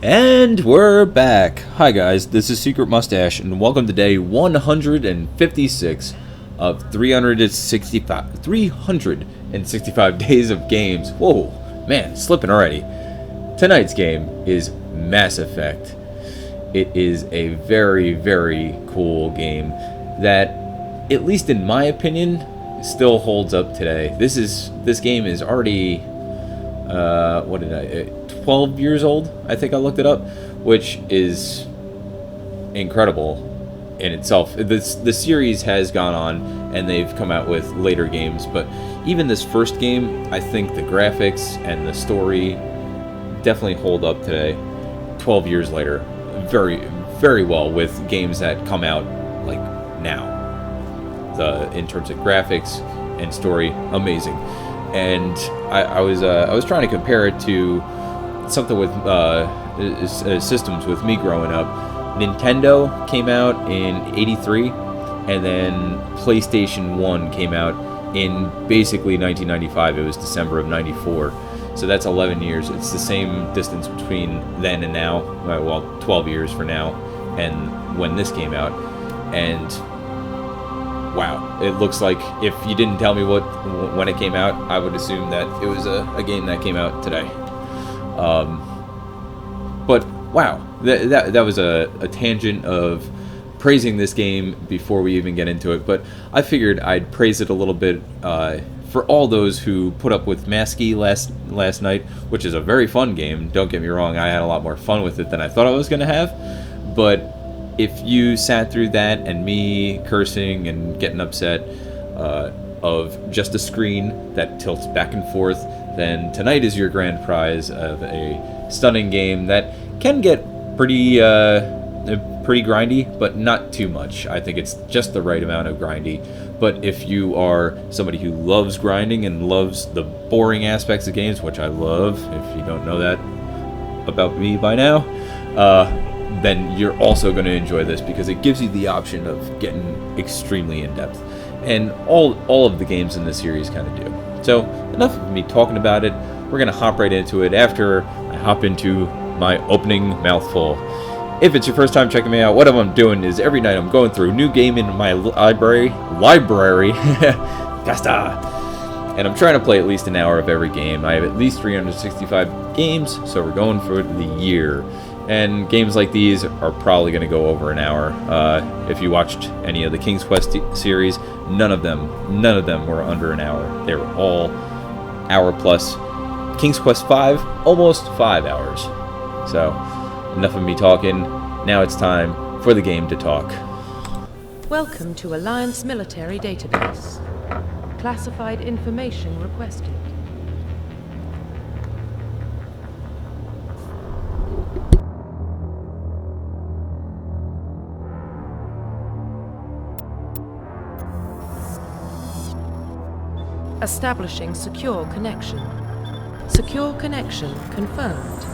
And we're back. Hi guys, this is Secret Mustache, and welcome to day 156 of 365 days of games. Whoa, man, slipping already. Tonight's game is Mass Effect. It is a very, very cool game that, at least in my opinion, still holds up today. This game is already 12 years old, I think I looked it up, which is incredible in itself. The series has gone on, and they've come out with later games, but even this first game, I think the graphics and the story definitely hold up today, 12 years later, very, very well with games that come out like now. In terms of graphics and story, amazing. And I was trying to compare it to something with systems with me growing up. Nintendo came out in '83, and then PlayStation 1 came out in basically 1995. It was December of '94. So that's 11 years. It's the same distance between then and now. Well, 12 years for now, and when this came out. And wow, it looks like if you didn't tell me when it came out, I would assume that it was a game that came out today. But wow, that was a tangent of praising this game before we even get into it. But I figured I'd praise it a little bit for all those who put up with Masky last night, which is a very fun game. Don't get me wrong, I had a lot more fun with it than I thought I was going to have. But if you sat through that and me cursing and getting upset of just a screen that tilts back and forth, then tonight is your grand prize of a stunning game that can get pretty grindy, but not too much. I think it's just the right amount of grindy. But if you are somebody who loves grinding and loves the boring aspects of games, which I love, if you don't know that about me by now, then you're also going to enjoy this because it gives you the option of getting extremely in-depth. And all of the games in this series kind of do. So enough of me talking about it. We're going to hop right into it after I hop into my opening mouthful. If it's your first time checking me out, what I'm doing is every night I'm going through a new game in my library, Gasta, and I'm trying to play at least an hour of every game. I have at least 365 games, so we're going for the year. And games like these are probably going to go over an hour. If you watched any of the King's Quest series, none of them were under an hour. They were all hour plus. King's Quest 5, almost 5 hours. So, enough of me talking. Now it's time for the game to talk. Welcome to Alliance Military Database. Classified information requested. Establishing secure connection. Secure connection confirmed.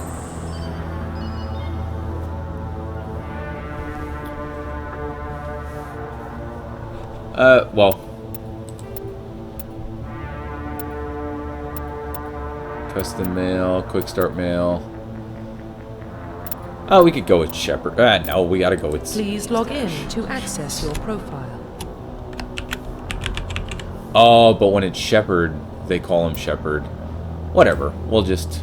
Well. Custom mail, quick start mail. Oh, we could go with Shepard. No, we gotta go with... Please log in to access your profile. Oh, but when it's Shepard, they call him Shepard. Whatever. We'll just...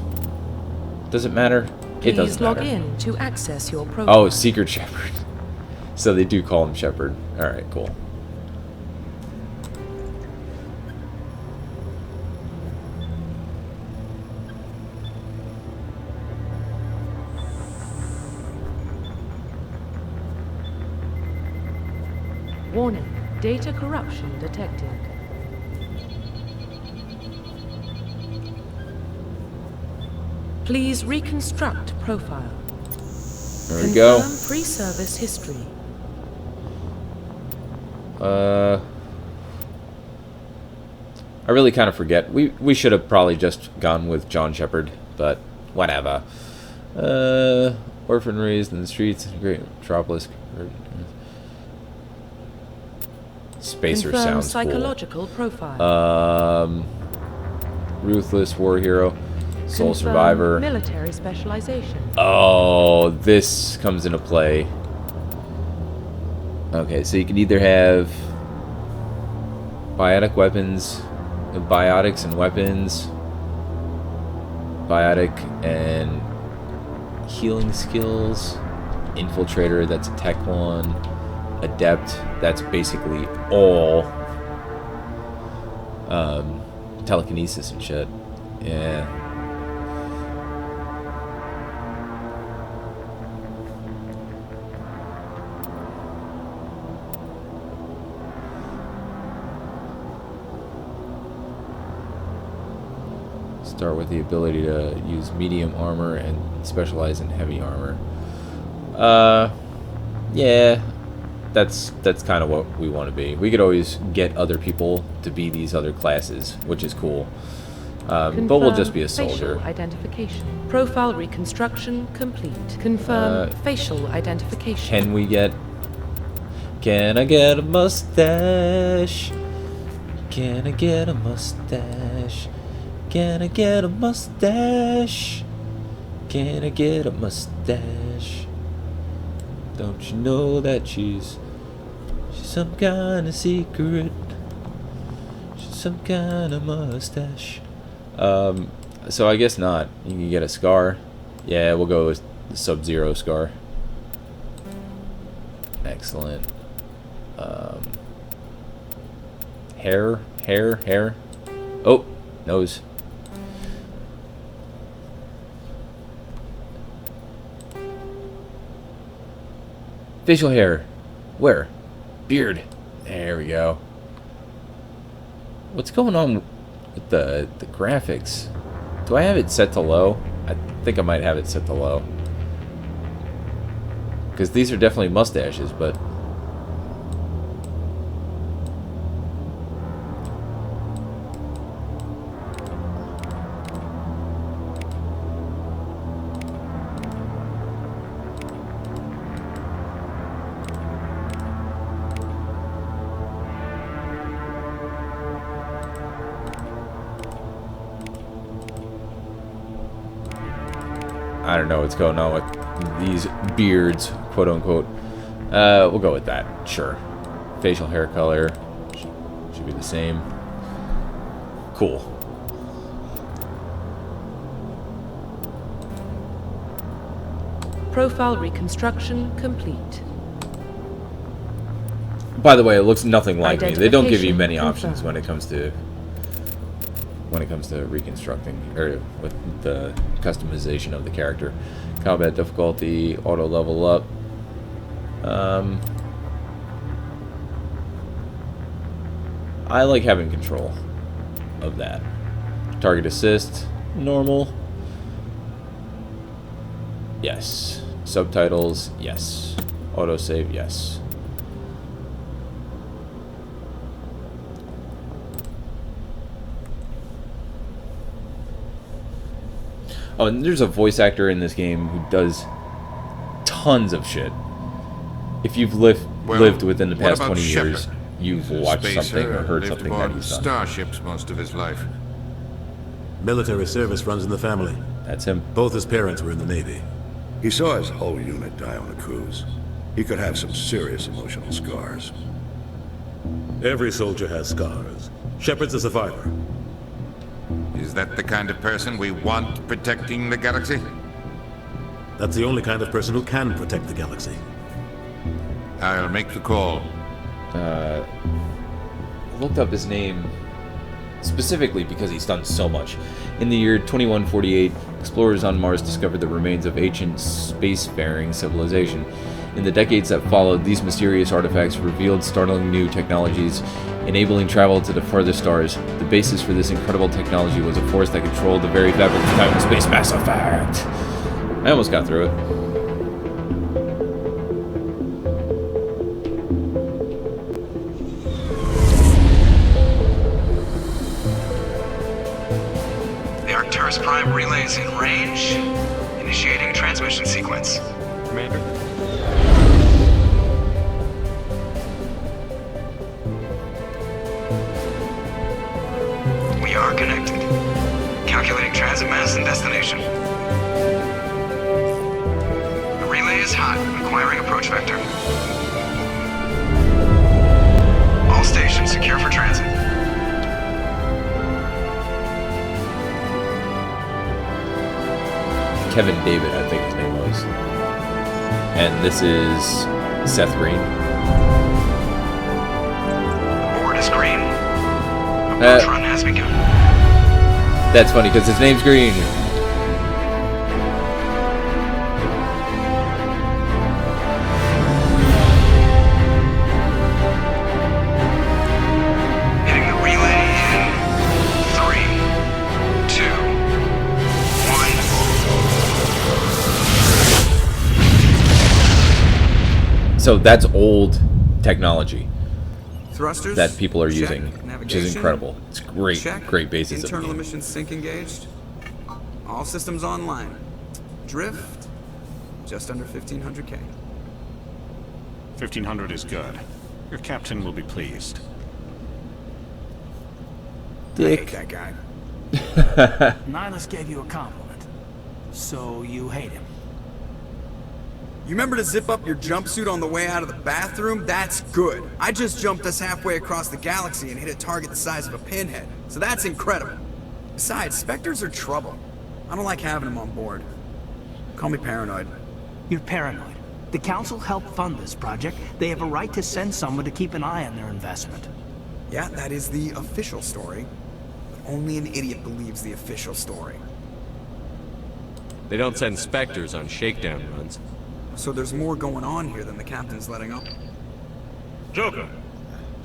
Does it matter? It doesn't matter. Please log in to access your profile. Oh, Secret Shepard. So they do call him Shepard. Alright, cool. Warning. Data corruption detected. Please reconstruct profile. There we go. Confirm pre-service history. I really kind of forget. We should have probably just gone with John Shepard, but whatever. Orphan raised in the streets, great metropolis. Spacer Confirm sounds cool. psychological profile. Ruthless war hero. Soul Confirm Survivor. Military specialization. Oh, this comes into play. Okay, so you can either have biotic weapons, biotics and weapons, biotic and healing skills, infiltrator, that's a tech one, adept, that's basically all telekinesis and shit. Yeah. Start with the ability to use medium armor and specialize in heavy armor. Yeah, that's kind of what we want to be. We could always get other people to be these other classes, which is cool. But we'll just be a soldier. Facial identification. Profile reconstruction complete. Confirm facial identification. Can I get a mustache? Can I get a mustache? Can I get a mustache? Can I get a mustache? Don't you know that she's some kind of secret? She's some kind of mustache. So I guess not. You can get a scar. Yeah, we'll go with the Sub-Zero scar. Excellent. Hair. Oh, nose. Facial hair. Where? Beard. There we go. What's going on with the graphics? Do I have it set to low? I think I might have it set to low. Because these are definitely mustaches, but... I don't know what's going on with these beards, quote unquote. We'll go with that. Sure. Facial hair color should be the same. Cool. Profile reconstruction complete. By the way, it looks nothing like me. They don't give you Identification many options confirmed. when it comes to reconstructing or with the customization of the character. Combat difficulty, auto level up. I like having control of that. Target assist, normal. Yes. Subtitles, yes. Autosave, yes. Oh, and there's a voice actor in this game who does tons of shit. If you've lived within the past 20 years, you've watched something or heard something that he's done. Starships most of his life. Military service runs in the family. That's him. Both his parents were in the Navy. He saw his whole unit die on a cruise. He could have some serious emotional scars. Every soldier has scars. Shepard's a survivor. Is that the kind of person we want protecting the galaxy? That's the only kind of person who can protect the galaxy. I'll make the call. I looked up his name specifically because he's done so much. In the year 2148, explorers on Mars discovered the remains of ancient spacefaring civilization. In the decades that followed, these mysterious artifacts revealed startling new technologies, enabling travel to the farthest stars. The basis for this incredible technology was a force that controlled the very fabric of time and space. Mass Effect! I almost got through it. The Arcturus Prime relay is in range. Initiating transmission sequence. Commander. We are connected. Calculating transit mass and destination. The relay is hot, acquiring approach vector. All stations secure for transit. Kevin David, I think his name was. And this is Seth Green. Board is green. Approach run has begun. That's funny because his name's Green. Hitting the relay in 3, 2, 1. So that's old technology Thrusters that people are check. using, which Navigation, is incredible. It's great, check. great basis of Internal the game. emission sync engaged. All systems online. Drift just under 1500K. 1500 is good. Your captain will be pleased. I hate that guy. Nihilus gave you a compliment. So you hate him. You remember to zip up your jumpsuit on the way out of the bathroom? That's good. I just jumped us halfway across the galaxy and hit a target the size of a pinhead. So that's incredible. Besides, Spectres are trouble. I don't like having them on board. Call me paranoid. You're paranoid. The Council helped fund this project. They have a right to send someone to keep an eye on their investment. Yeah, that is the official story. But only an idiot believes the official story. They don't send Spectres on shakedown runs. So there's more going on here than the captain's letting up. Joker,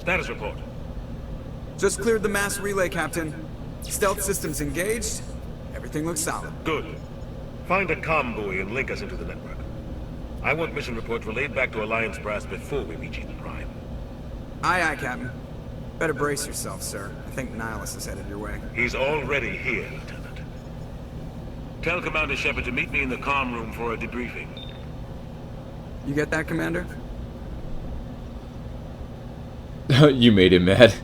status report. Just cleared the mass relay, Captain. Stealth systems engaged. Everything looks solid. Good. Find a comm buoy and link us into the network. I want mission reports relayed back to Alliance Brass before we reach Eden Prime. Aye, aye, Captain. Better brace yourself, sir. I think Nihilus is headed your way. He's already here, Lieutenant. Tell Commander Shepard to meet me in the comm room for a debriefing. You get that, Commander? You made him mad.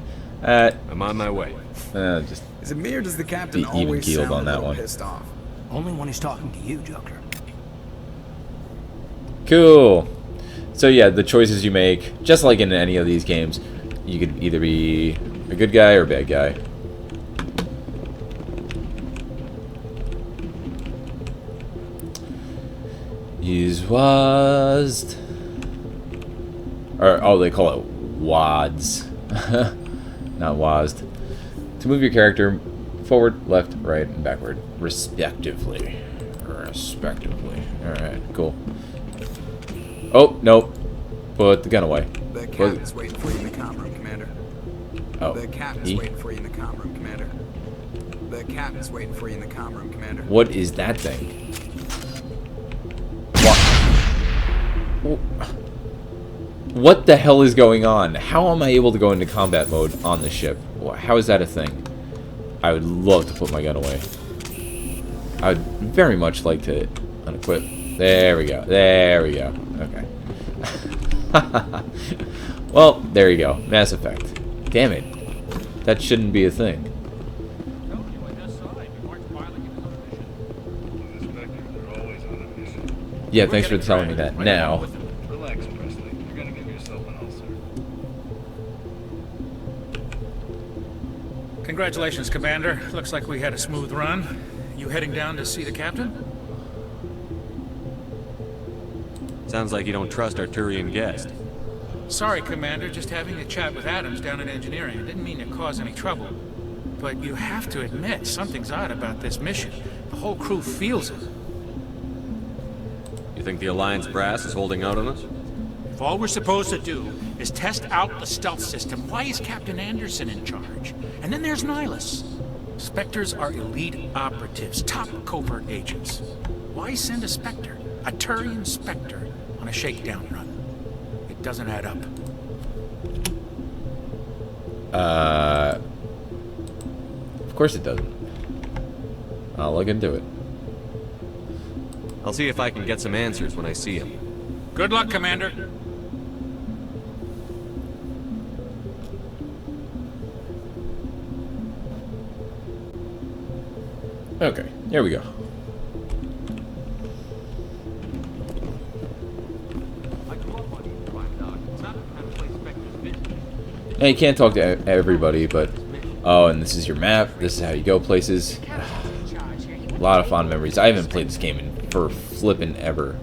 I'm on my way. Just Is it me or does the captain Be even always keeled sound on a that little one. pissed off? Only when he's talking to you, Joker. cool. So yeah, the choices you make, just like in any of these games, you could either be a good guy or a bad guy. Use WASD. Or, oh, they call it WADS. Not WASD. To move your character forward, left, right, and backward, respectively. Alright, cool. Oh, nope. Put the gun away. The captain's waiting for you in the comm room, Commander. Oh, The captain's waiting for you in the comm room, Commander. The captain's waiting for you in the comm room, Commander. What is that thing? What the hell is going on? How am I able to go into combat mode on the ship? How is that a thing? I would love to put my gun away. I would very much like to unequip. There we go. There we go. Okay. Well, there you go. Mass Effect. Damn it. That shouldn't be a thing. Yeah, thanks for telling me that. Now. Relax, Presley. You're gonna give yourself an ulcer. Congratulations, Commander. Looks like we had a smooth run. You heading down to see the captain? Sounds like you don't trust our Turian guest. Sorry, Commander. Just having a chat with Adams down in engineering. I didn't mean to cause any trouble. But you have to admit, something's odd about this mission. The whole crew feels it. You think the Alliance brass is holding out on us? If all we're supposed to do is test out the stealth system, why is Captain Anderson in charge? And then there's Nihilus. Spectres are elite operatives, top covert agents. Why send a Spectre, a Turian Spectre, on a shakedown run? It doesn't add up. Of course it doesn't. I'll look into it. I'll see if I can get some answers when I see him. Good luck, Commander. Okay, there we go. Now, you can't talk to everybody, but... Oh, and this is your map. This is how you go places. A lot of fond memories. I haven't played this game for flippin' ever.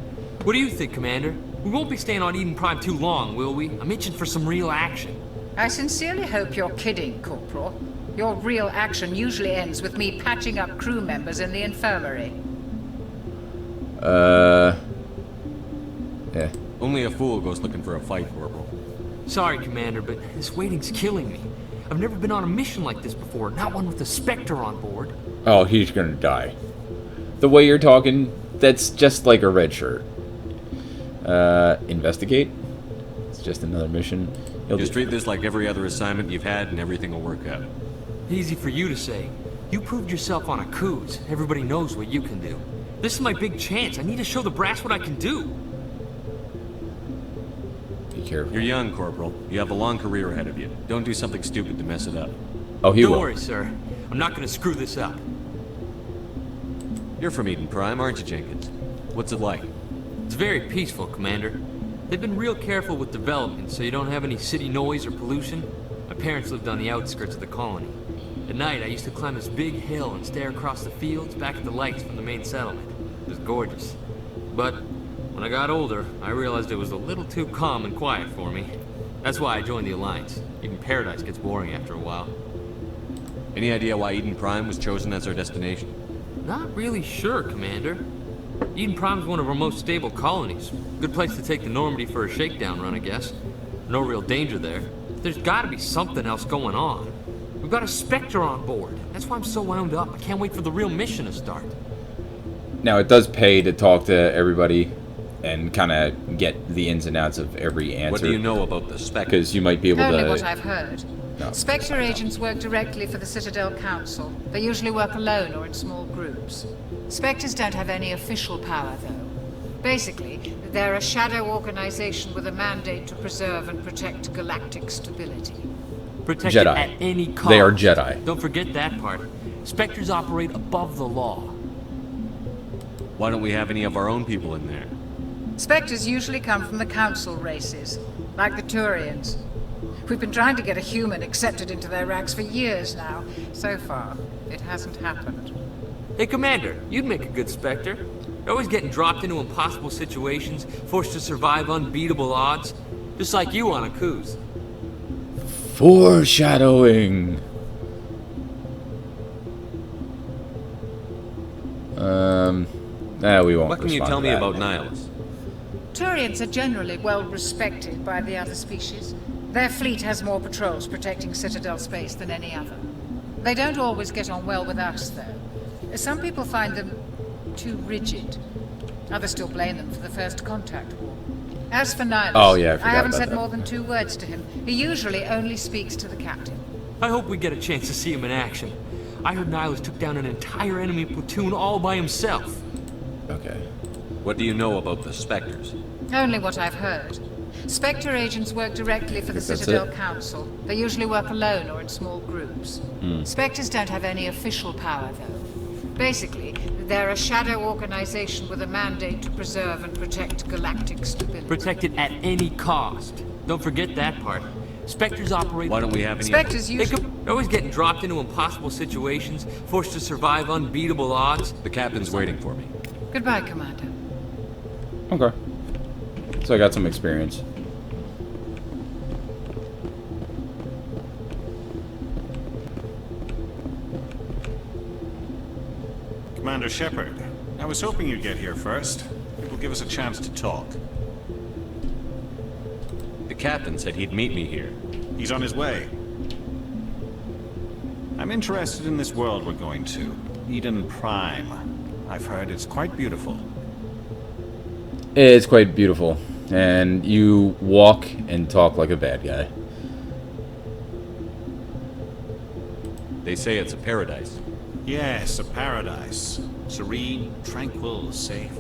What do you think, Commander? We won't be staying on Eden Prime too long, will we? I'm itching for some real action. I sincerely hope you're kidding, Corporal. Your real action usually ends with me patching up crew members in the infirmary. Yeah. Only a fool goes looking for a fight, Corporal. Sorry, Commander, but this waiting's killing me. I've never been on a mission like this before, not one with a Spectre on board. Oh, he's gonna die. The way you're talking, that's just like a red shirt. Investigate? It's just another mission. Just treat this like every other assignment you've had and everything will work out. Easy for you to say. You proved yourself on a cruise. Everybody knows what you can do. This is my big chance. I need to show the brass what I can do. Be careful. You're young, Corporal. You have a long career ahead of you. Don't do something stupid to mess it up. Oh, he will. Don't worry, sir. I'm not gonna screw this up. You're from Eden Prime, aren't you, Jenkins? What's it like? It's very peaceful, Commander. They've been real careful with development, so you don't have any city noise or pollution. My parents lived on the outskirts of the colony. At night, I used to climb this big hill and stare across the fields back at the lights from the main settlement. It was gorgeous. But when I got older, I realized it was a little too calm and quiet for me. That's why I joined the Alliance. Even Paradise gets boring after a while. Any idea why Eden Prime was chosen as our destination? Not really sure, Commander. Eden Prime's one of our most stable colonies. Good place to take the Normandy for a shakedown run, I guess. No real danger there. There's gotta be something else going on. We've got a Spectre on board. That's why I'm so wound up. I can't wait for the real mission to start. Now, it does pay to talk to everybody and kind of get the ins and outs of every answer. What do you know about the Spectre? Because you might be able to... Only what I've heard. No. Spectre agents work directly for the Citadel Council. They usually work alone or in small groups. Spectres don't have any official power, though. Basically, they're a shadow organization with a mandate to preserve and protect galactic stability. Protect Jedi. it at any cost. They are Jedi. Don't forget that part. Spectres operate above the law. Why don't we have any of our own people in there? Spectres usually come from the Council races, like the Turians. We've been trying to get a human accepted into their ranks for years now. So far, it hasn't happened. Hey, Commander, you'd make a good Spectre. You're always getting dropped into impossible situations, forced to survive unbeatable odds. Just like you on a cruise. Foreshadowing. We won't. What can you tell me about Nihilus? Turians are generally well respected by the other species. Their fleet has more patrols protecting Citadel space than any other. They don't always get on well with us, though. Some people find them too rigid. Others still blame them for the First Contact War. As for Nihilus, oh, yeah, I haven't about said that. more than 2 words to him. He usually only speaks to the captain. I hope we get a chance to see him in action. I heard Nihilus took down an entire enemy platoon all by himself. Okay. What do you know about the Spectres? Only what I've heard. Spectre agents work directly for the Citadel Council. They usually work alone or in small groups. Spectres don't have any official power, though. Basically, they're a shadow organization with a mandate to preserve and protect galactic stability. Protect it at any cost. Don't forget that part. Spectres operate... Why don't we have any... Spectres usually... They're always getting dropped into impossible situations, forced to survive unbeatable odds. The captain's waiting for me. Goodbye, Commander. Okay. So I got some experience. Commander Shepard, I was hoping you'd get here first. It will give us a chance to talk. The captain said he'd meet me here. He's on his way. I'm interested in this world we're going to. Eden Prime. I've heard it's quite beautiful. It's quite beautiful. And you walk and talk like a bad guy. They say it's a paradise. Yes, a paradise. Serene, tranquil, safe.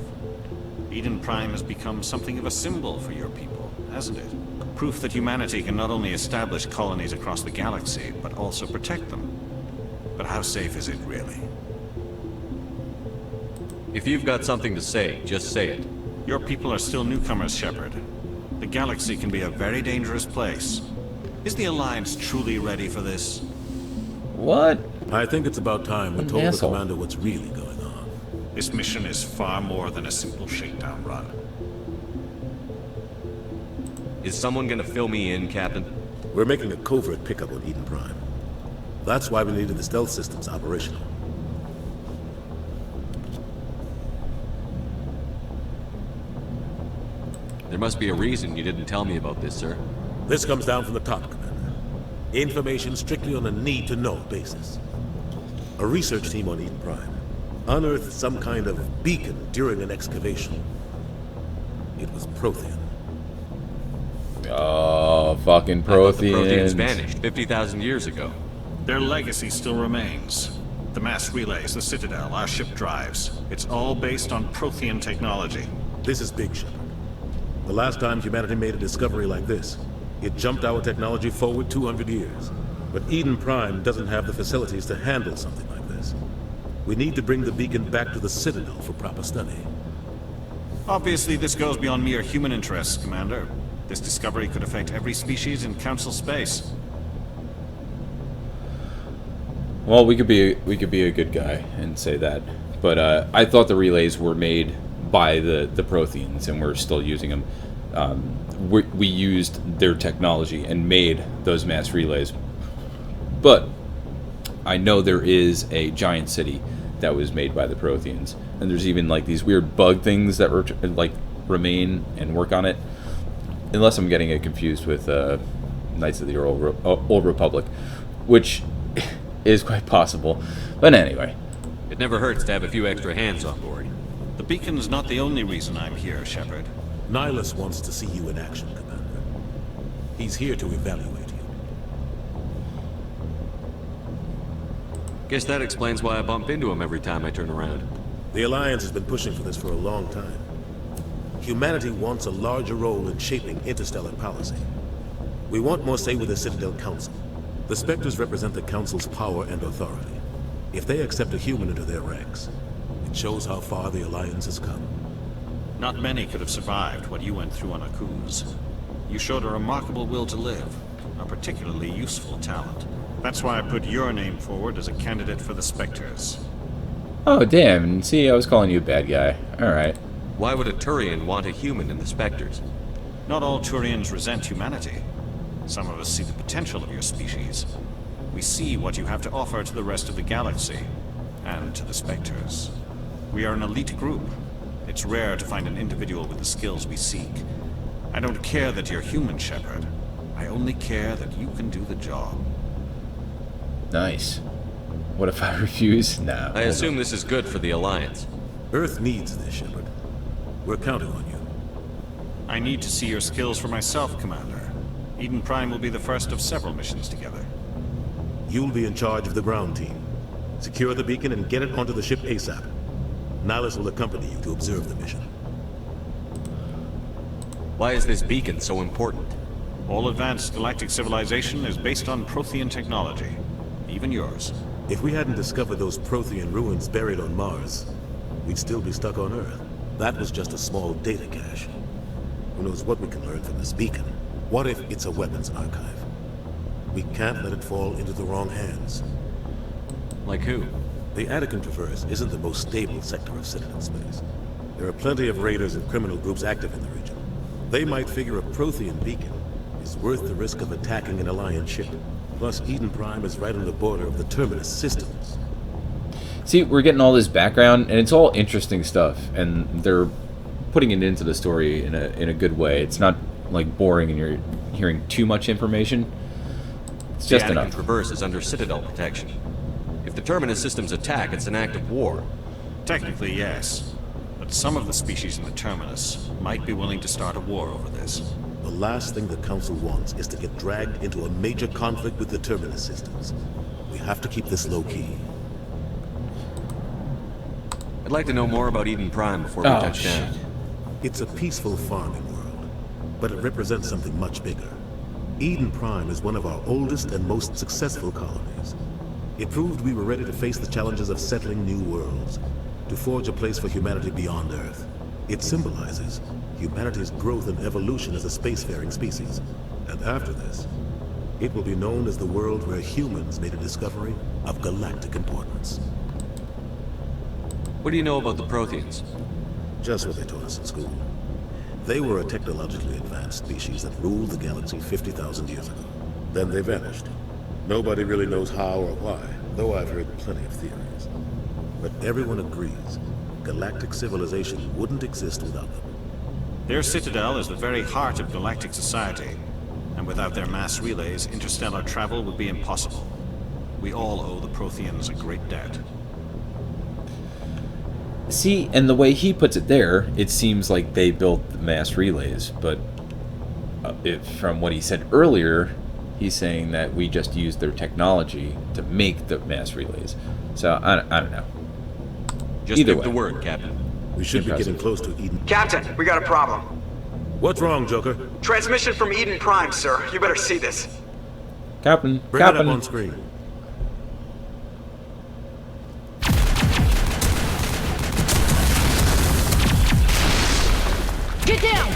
Eden Prime has become something of a symbol for your people, hasn't it? Proof that humanity can not only establish colonies across the galaxy, but also protect them. But how safe is it, really? If you've got something to say, just say it. Your people are still newcomers, Shepard. The galaxy can be a very dangerous place. Is the Alliance truly ready for this? What? I think it's about time we told the commander what's really going on. This mission is far more than a simple shakedown run. Is someone gonna fill me in, Captain? We're making a covert pickup on Eden Prime. That's why we needed the stealth systems operational. There must be a reason you didn't tell me about this, sir. This comes down from the top, Commander. Information strictly on a need-to-know basis. A research team on Eden Prime unearthed some kind of beacon during an excavation. It was Prothean. Oh, fucking Protheans. The Protheans vanished 50,000 years ago. Their legacy still remains. The mass relays, the Citadel, our ship drives. It's all based on Prothean technology. This is big, Shepard. The last time humanity made a discovery like this, it jumped our technology forward 200 years. But Eden Prime doesn't have the facilities to handle something like this. We need to bring the beacon back to the Citadel for proper study. Obviously, this goes beyond mere human interests, Commander. This discovery could affect every species in Council space. Well, we could be a good guy and say that, but I thought the relays were made by the Protheans, and we're still using them. We used their technology and made those mass relays, but I know there is a giant city that was made by the Protheans, and there's even like these weird bug things that remain and work on it. Unless I'm getting it confused with Knights of the Old Republic, which is quite possible. But anyway. It never hurts to have a few extra hands on board. The beacon's not the only reason I'm here, Shepard. Nihilus wants to see you in action, Commander. He's here to evaluate you. Guess that explains why I bump into him every time I turn around. The Alliance has been pushing for this for a long time. Humanity wants a larger role in shaping interstellar policy. We want more say with the Citadel Council. The Spectres represent the Council's power and authority. If they accept a human into their ranks, it shows how far the Alliance has come. Not many could have survived what you went through on Akuz. You showed a remarkable will to live, a particularly useful talent. That's why I put your name forward as a candidate for the Spectres. Oh, damn. See, I was calling you a bad guy. Alright. Why would a Turian want a human in the Spectres? Not all Turians resent humanity. Some of us see the potential of your species. We see what you have to offer to the rest of the galaxy, and to the Spectres. We are an elite group. It's rare to find an individual with the skills we seek. I don't care that you're human, Shepard. I only care that you can do the job. Nice. What if I refuse? Nah. I assume this is good for the Alliance. Earth needs this, Shepard. We're counting on you. I need to see your skills for myself, Commander. Eden Prime will be the first of several missions together. You'll be in charge of the ground team. Secure the beacon and get it onto the ship ASAP. Nihilus will accompany you to observe the mission. Why is this beacon so important? All advanced galactic civilization is based on Prothean technology. Even yours. If we hadn't discovered those Prothean ruins buried on Mars, we'd still be stuck on Earth. That was just a small data cache. Who knows what we can learn from this beacon? What if it's a weapons archive? We can't let it fall into the wrong hands. Like who? The Attican Traverse isn't the most stable sector of Citadel space. There are plenty of raiders and criminal groups active in the region. They might figure a Prothean beacon is worth the risk of attacking an Alliance ship. Plus, Eden Prime is right on the border of the Terminus systems. See, we're getting all this background, and it's all interesting stuff, and they're putting it into the story in a good way. It's not like boring and you're hearing too much information. It's just enough. The Attican Traverse is under Citadel protection. If the Terminus systems attack, it's an act of war. Technically, yes. But some of the species in the Terminus might be willing to start a war over this. The last thing the Council wants is to get dragged into a major conflict with the Terminus systems. We have to keep this low-key. I'd like to know more about Eden Prime before we touch down. It's a peaceful farming world, but it represents something much bigger. Eden Prime is one of our oldest and most successful colonies. It proved we were ready to face the challenges of settling new worlds. to forge a place for humanity beyond Earth. It symbolizes humanity's growth and evolution as a spacefaring species. And after this, it will be known as the world where humans made a discovery of galactic importance. What do you know about the Protheans? Just what they taught us in school. They were a technologically advanced species that ruled the galaxy 50,000 years ago. Then they vanished. Nobody really knows how or why, though I've heard plenty of theories. But everyone agrees, galactic civilization wouldn't exist without them. Their citadel is the very heart of galactic society, and without their mass relays, interstellar travel would be impossible. We all owe the Protheans a great debt. See, and the way he puts it there, it seems like they built the mass relays, but from what he said earlier, he's saying that we just used their technology to make the mass relays. So, I don't know. Just Either give way. the word, Captain. We should be getting close to Eden. Captain, we got a problem. What's wrong, Joker? Transmission from Eden Prime, sir. You better see this. Captain, Bring it up on screen. Get down!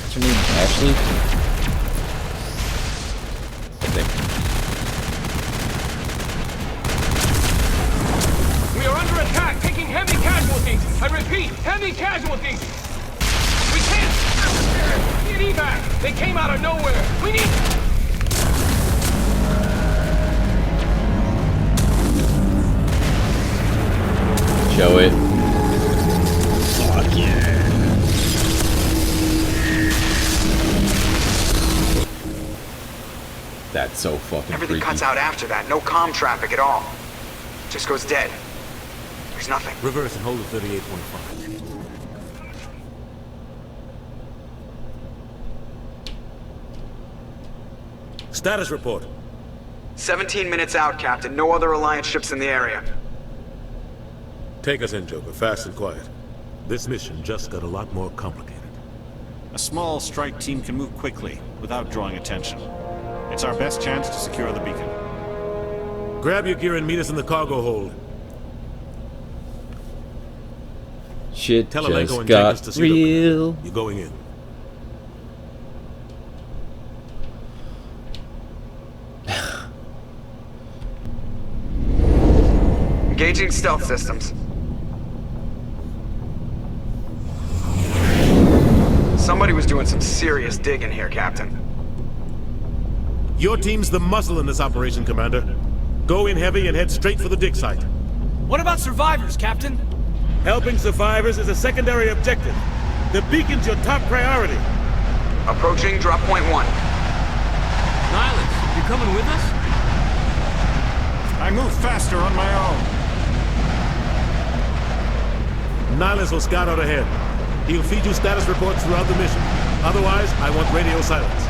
What's your name, Ashley? I think. We are under attack, taking heavy casualties. I repeat, heavy casualties. We can't get evac. They came out of nowhere. We need. Show it. Fuck yeah. That's so fucking Everything freaky. cuts out after that. No comm traffic at all. Just goes dead. There's nothing. Reverse and hold at 38.5. Status report. 17 minutes out, Captain. No other Alliance ships in the area. Take us in, Joker, fast and quiet. This mission just got a lot more complicated. A small strike team can move quickly, without drawing attention. It's our best chance to secure the beacon. Grab your gear and meet us in the cargo hold. Shit Tell Alenko just and got Jenkins to see real. You're going in. Engaging stealth systems. Somebody was doing some serious digging here, Captain. Your team's the muscle in this operation, Commander. Go in heavy and head straight for the dig site. What about survivors, Captain? Helping survivors is a secondary objective. The beacon's your top priority. Approaching drop point 1. Nihilus, you coming with us? I move faster on my own. Nihilus will scout out ahead. He'll feed you status reports throughout the mission. Otherwise, I want radio silence.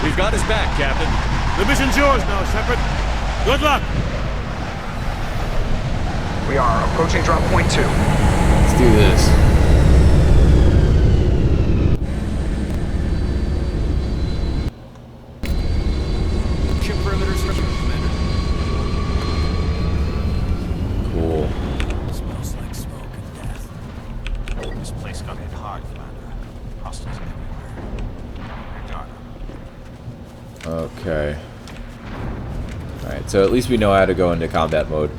We've got his back, Captain. The mission's yours now, Shepard. Good luck! We are approaching drop point 2. Let's do this. Ship perimeter structure, Commander. Cool. Smells like smoke and death. This place got hit hard, Commander. Hostiles everywhere. Okay. Alright, so at least we know how to go into combat mode.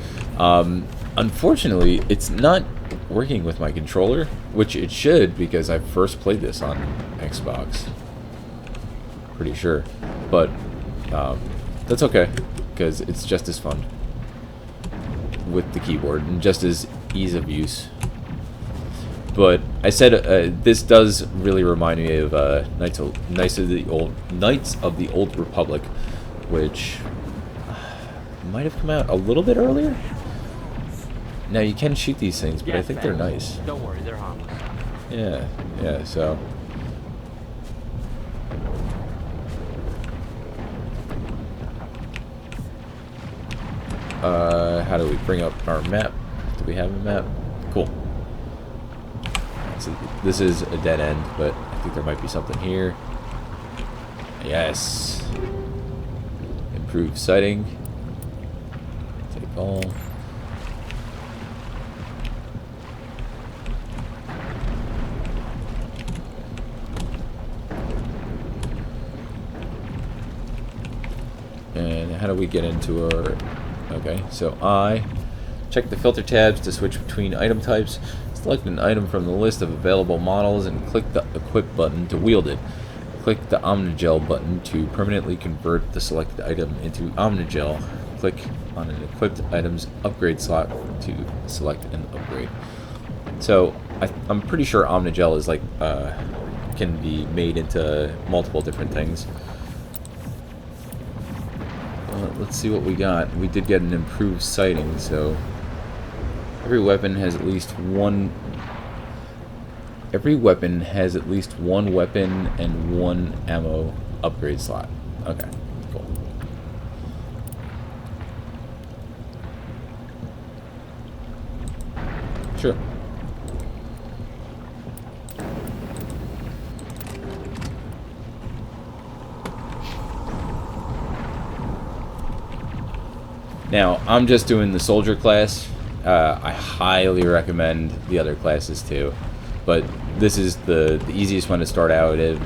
Unfortunately, it's not working with my controller, which it should because I first played this on Xbox. Pretty sure. But that's okay, because it's just as fun with the keyboard and just as ease of use. But I said this does really remind me of Knights of the Old Republic, which might have come out a little bit earlier. Now you can shoot these things, but I think they're nice. Don't worry, they're harmless. Yeah, so. How do we bring up our map? Do we have a map? Cool. So this is a dead end, but I think there might be something here. Yes. Improved sighting. all. And how do we get into our... Okay, so I check the filter tabs to switch between item types. Select an item from the list of available models and click the Equip button to wield it. Click the Omnigel button to permanently convert the selected item into Omnigel. Click on an equipped item's upgrade slot to select an upgrade. So I'm pretty sure Omnigel is like can be made into multiple different things. Let's see what we got. We did get an improved sighting, so every weapon has at least one. Every weapon has at least one weapon and one ammo upgrade slot. Okay, cool. Sure. Now, I'm just doing the soldier class. I highly recommend the other classes too, but this is the easiest one to start out with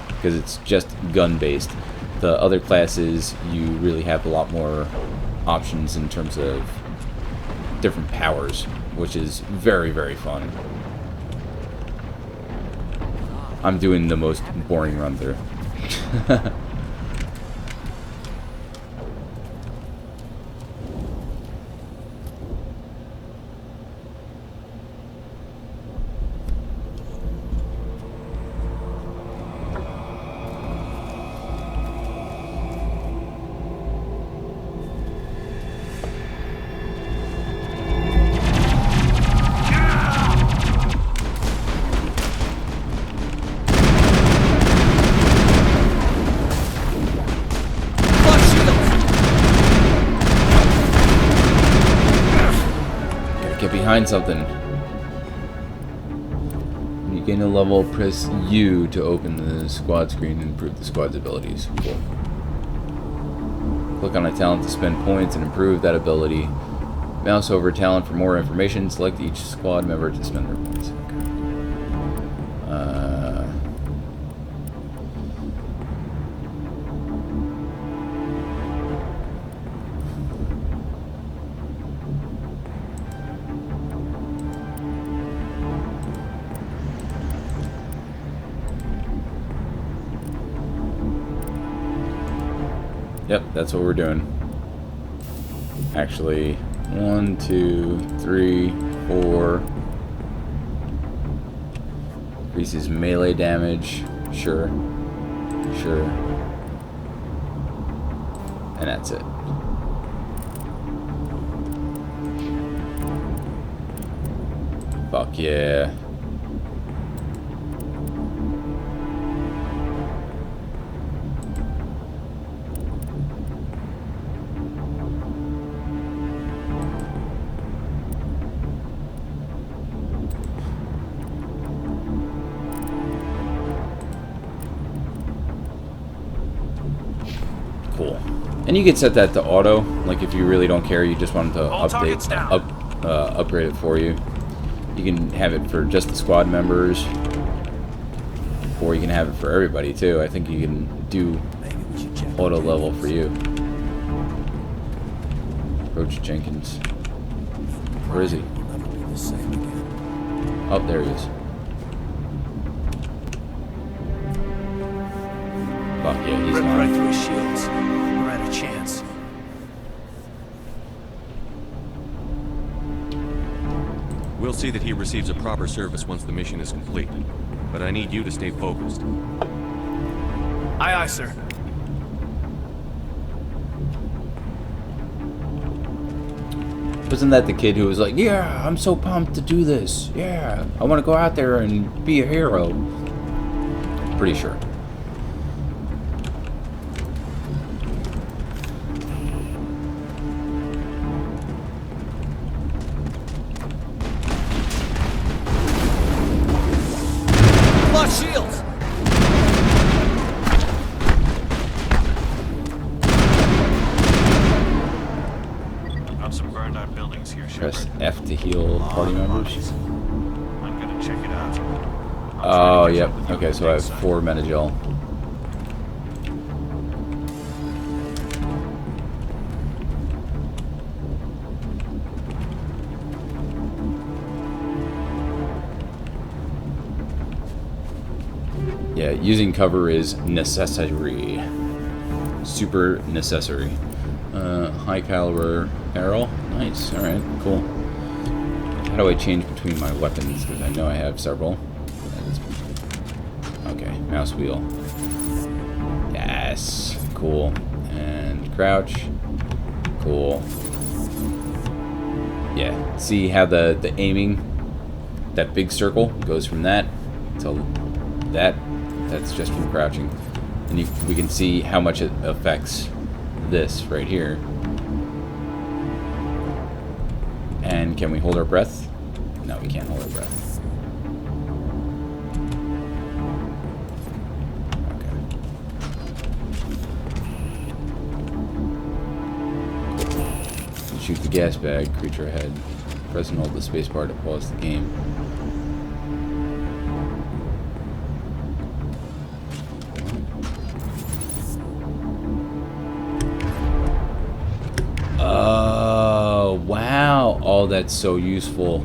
because it's just gun based. The other classes, you really have a lot more options in terms of different powers, which is very, very fun. I'm doing the most boring run through. Behind something. When you gain a level, press U to open the squad screen and improve the squad's abilities. Cool. Click on a talent to spend points and improve that ability. Mouse over talent for more information. Select each squad member to spend their points. Yep, that's what we're doing. Actually, 1, 2, 3, 4. Increases melee damage. Sure. Sure. And that's it. Fuck yeah. Cool. And you can set that to auto, like if you really don't care, you just want it to upgrade it for you. You can have it for just the squad members, or you can have it for everybody too. I think you can do auto level for you. Roach Jenkins. Where is he? Oh, there he is. Fuck yeah, he's Rip gone. right through his shields. We're at a chance. We'll see that he receives a proper service once the mission is complete. But I need you to stay focused. Aye, aye, sir. Wasn't that the kid who was like, yeah, I'm so pumped to do this. Yeah, I want to go out there and be a hero. Pretty sure. Lost shields! Press F to heal party members. I'm gonna check it out. Oh, yep. Okay, so I have 4 Metagel. Yeah, using cover is necessary. Super necessary. High caliber arrow. Nice. Alright, cool. How do I change between my weapons? Because I know I have several. Okay, mouse wheel. Yes. Cool. And crouch. Cool. Yeah. See how the aiming, that big circle, goes from that to that. That's just from crouching. And we can see how much it affects this right here. And can we hold our breath? No, we can't hold our breath. Okay. Cool. Shoot the gas bag, creature ahead. Press and hold the spacebar to pause the game. Oh, wow. Oh, that's so useful.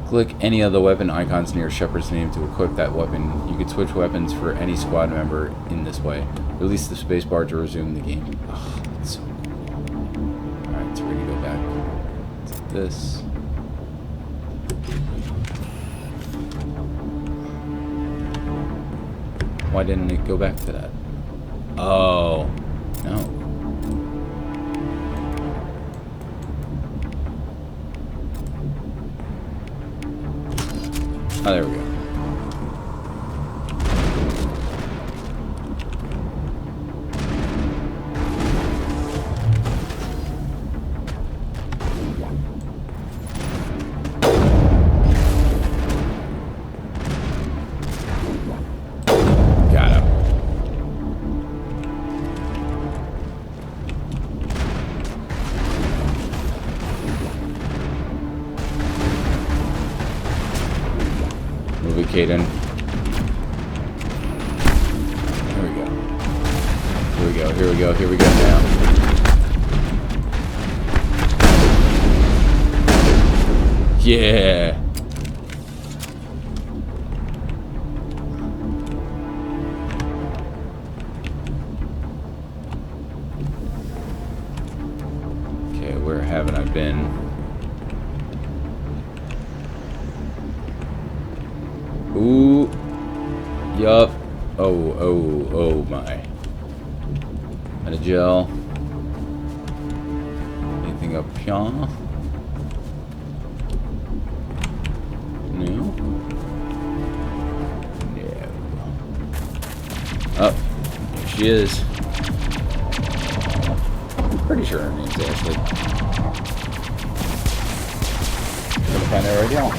Click any of the weapon icons near Shepard's name to equip that weapon. You can switch weapons for any squad member in this way. Release the spacebar to resume the game. Oh, that's so cool. Alright, so we're gonna go back to this. Why didn't it go back to that? Oh, no. Oh, there we go. Caden. Here we go. Here we go. Here we go. Here we go now. Yeah. Okay, where haven't I been? Ooh. Yup. Oh my. Metagel. Anything up here? No. No. Oh. There she is. Pretty sure her name's Ashley. Gonna find her right now.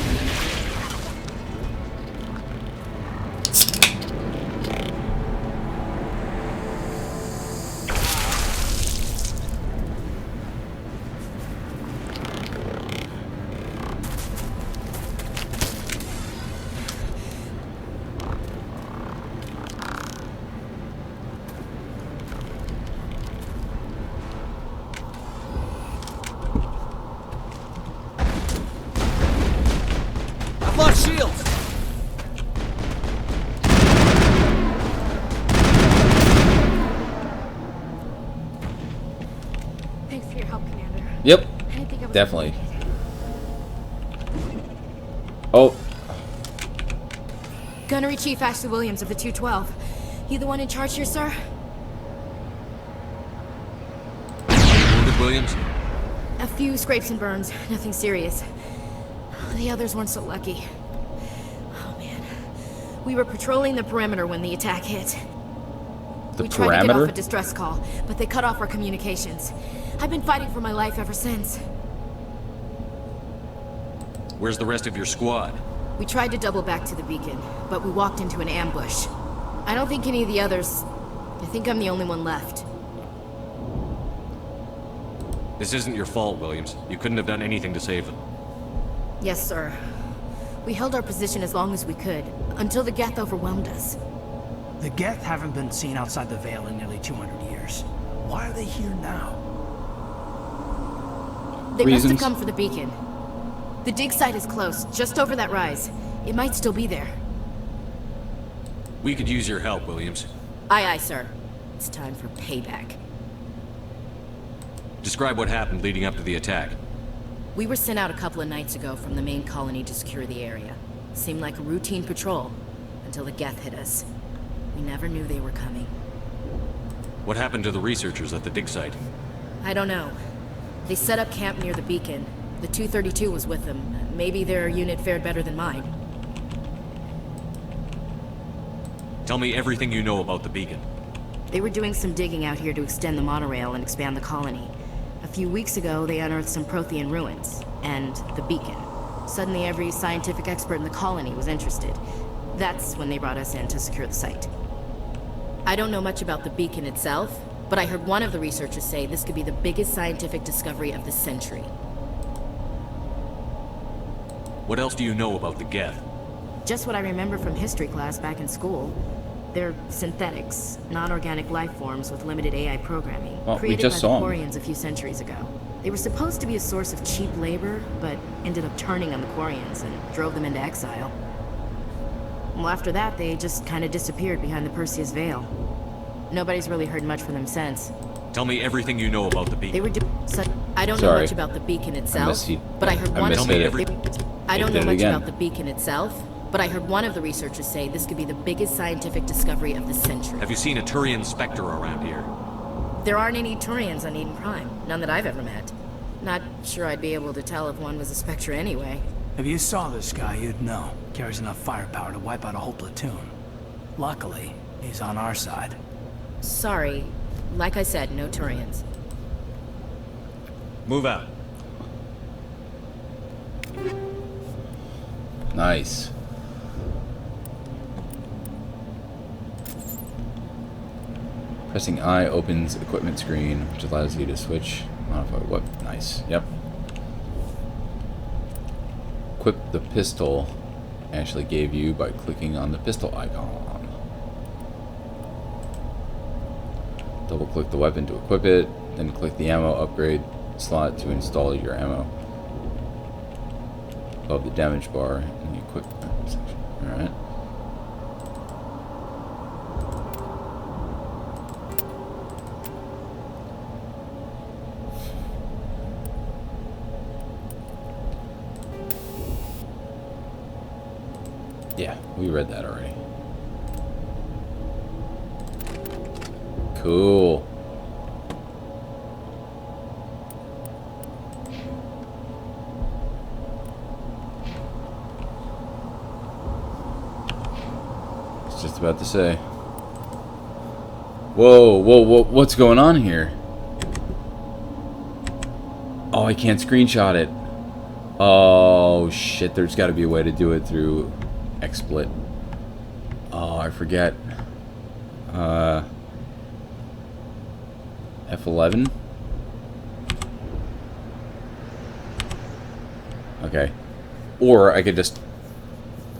Lost shields! Thanks for your help, Commander. Yep. I didn't think I was Definitely. Oh. Gunnery Chief Ashley Williams of the 212. You the one in charge here, sir? Wounded, Williams? A few scrapes and burns. Nothing serious. The others weren't so lucky. Oh, man. We were patrolling the perimeter when the attack hit. We tried to get off a distress call, but they cut off our communications. I've been fighting for my life ever since. Where's the rest of your squad? We tried to double back to the beacon, but we walked into an ambush. I don't think any of the others... I think I'm the only one left. This isn't your fault, Williams. You couldn't have done anything to save them. Yes, sir. We held our position as long as we could, until the Geth overwhelmed us. The Geth haven't been seen outside the Veil in nearly 200 years. Why are they here now? They must have come for the beacon. The dig site is close, just over that rise. It might still be there. We could use your help, Williams. Aye, aye, sir. It's time for payback. Describe what happened leading up to the attack. We were sent out a couple of nights ago from the main colony to secure the area. Seemed like a routine patrol, until the Geth hit us. We never knew they were coming. What happened to the researchers at the dig site? I don't know. They set up camp near the beacon. The 232 was with them. Maybe their unit fared better than mine. Tell me everything you know about the beacon. They were doing some digging out here to extend the monorail and expand the colony. A few weeks ago, they unearthed some Prothean ruins, and the beacon. Suddenly, every scientific expert in the colony was interested. That's when they brought us in to secure the site. I don't know much about the beacon itself, but I heard one of the researchers say this could be the biggest scientific discovery of the century. What else do you know about the Geth? Just what I remember from history class back in school. They're synthetics, non-organic life forms with limited AI programming, well, created we just by saw the them. Quarians a few centuries ago. They were supposed to be a source of cheap labor, but ended up turning on the Quarians and drove them into exile. Well, after that, they just kind of disappeared behind the Perseus Veil. Nobody's really heard much from them since. Tell me everything you know about the beacon. They were I don't know much about the beacon itself, but I heard one of I don't know much about the beacon itself, but I heard one of the researchers say this could be the biggest scientific discovery of the century. Have you seen a Turian Spectre around here? There aren't any Turians on Eden Prime. None that I've ever met. Not sure I'd be able to tell if one was a Spectre anyway. If you saw this guy, you'd know. Carries enough firepower to wipe out a whole platoon. Luckily, he's on our side. Sorry. Like I said, no Turians. Move out. Nice. Pressing I opens equipment screen, which allows you to switch, modify what? Nice. Yep. Equip the pistol. Ashley gave you by clicking on the pistol icon. Double click the weapon to equip it, then click the ammo upgrade slot to install your ammo. Above the damage bar in the equipment section. Alright. Yeah, we read that already. Cool. I was just about to say. Whoa, whoa, whoa, what's going on here? Oh, I can't screenshot it. Oh, shit, there's got to be a way to do it through XSplit. Oh, I forget. F11? Okay. Or I could just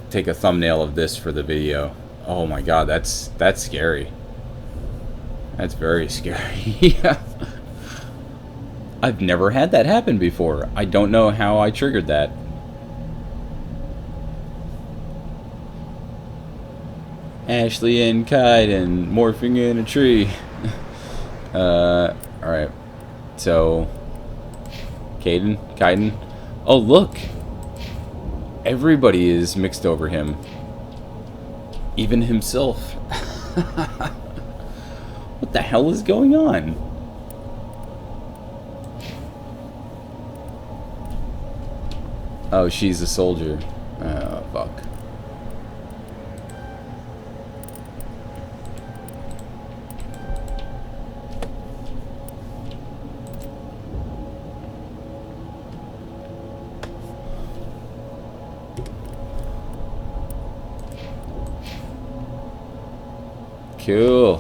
take a thumbnail of this for the video. Oh my god, that's scary. That's very scary. Yeah. I've never had that happen before. I don't know how I triggered that. Ashley and Kaiden morphing in a tree. Alright. So, Kaiden. Oh, look! Everybody is mixed over him. Even himself. What the hell is going on? Oh, she's a soldier. Oh, fuck. Cool.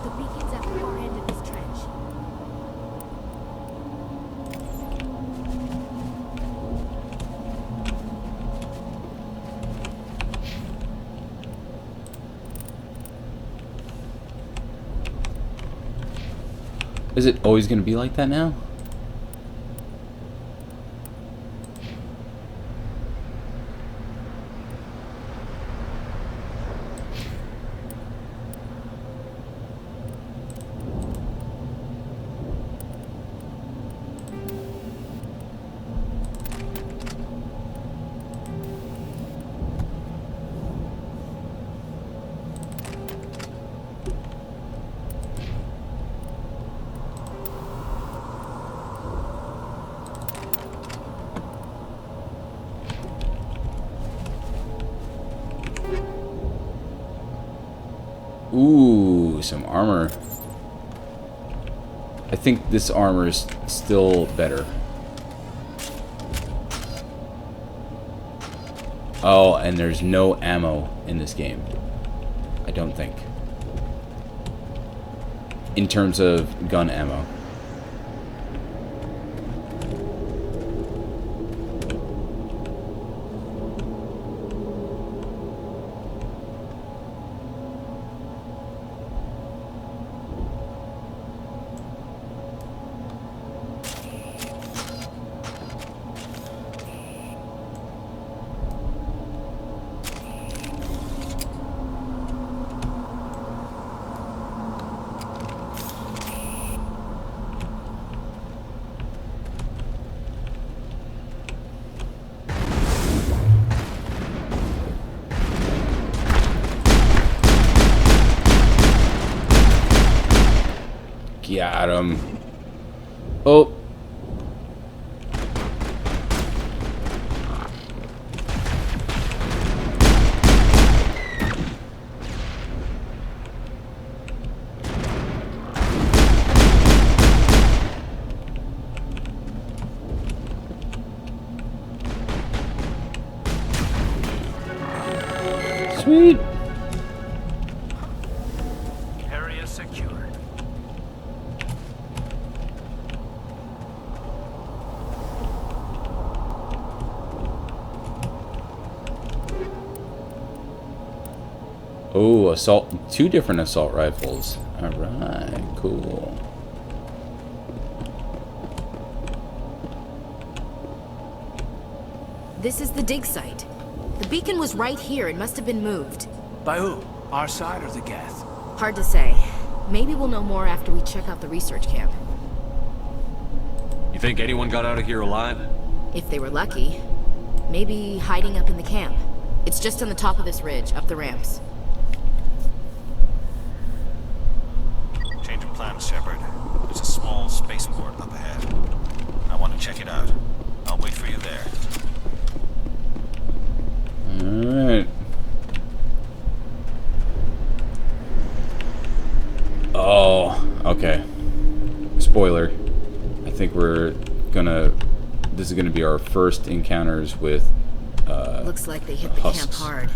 The beacon's at the far end of this trench. Is it always going to be like that now? Ooh, some armor. I think this armor is still better. Oh, and there's no ammo in this game. I don't think. In terms of gun ammo. Got him. Oh. Sweet. Area secured. Oh, assault, 2 different assault rifles. All right, cool. This is the dig site. The beacon was right here. It must have been moved. By who? Our side or the Geth? Hard to say. Maybe we'll know more after we check out the research camp. You think anyone got out of here alive? If they were lucky. Maybe hiding up in the camp. It's just on the top of this ridge, up the ramps. Change of plans, Shepard. There's a small spaceport up ahead. I want to check it out. I'll wait for you there. Alright. Oh, okay. Spoiler. I think we're gonna... This is gonna be our first encounters with, Looks like they hit the camp husks. hard.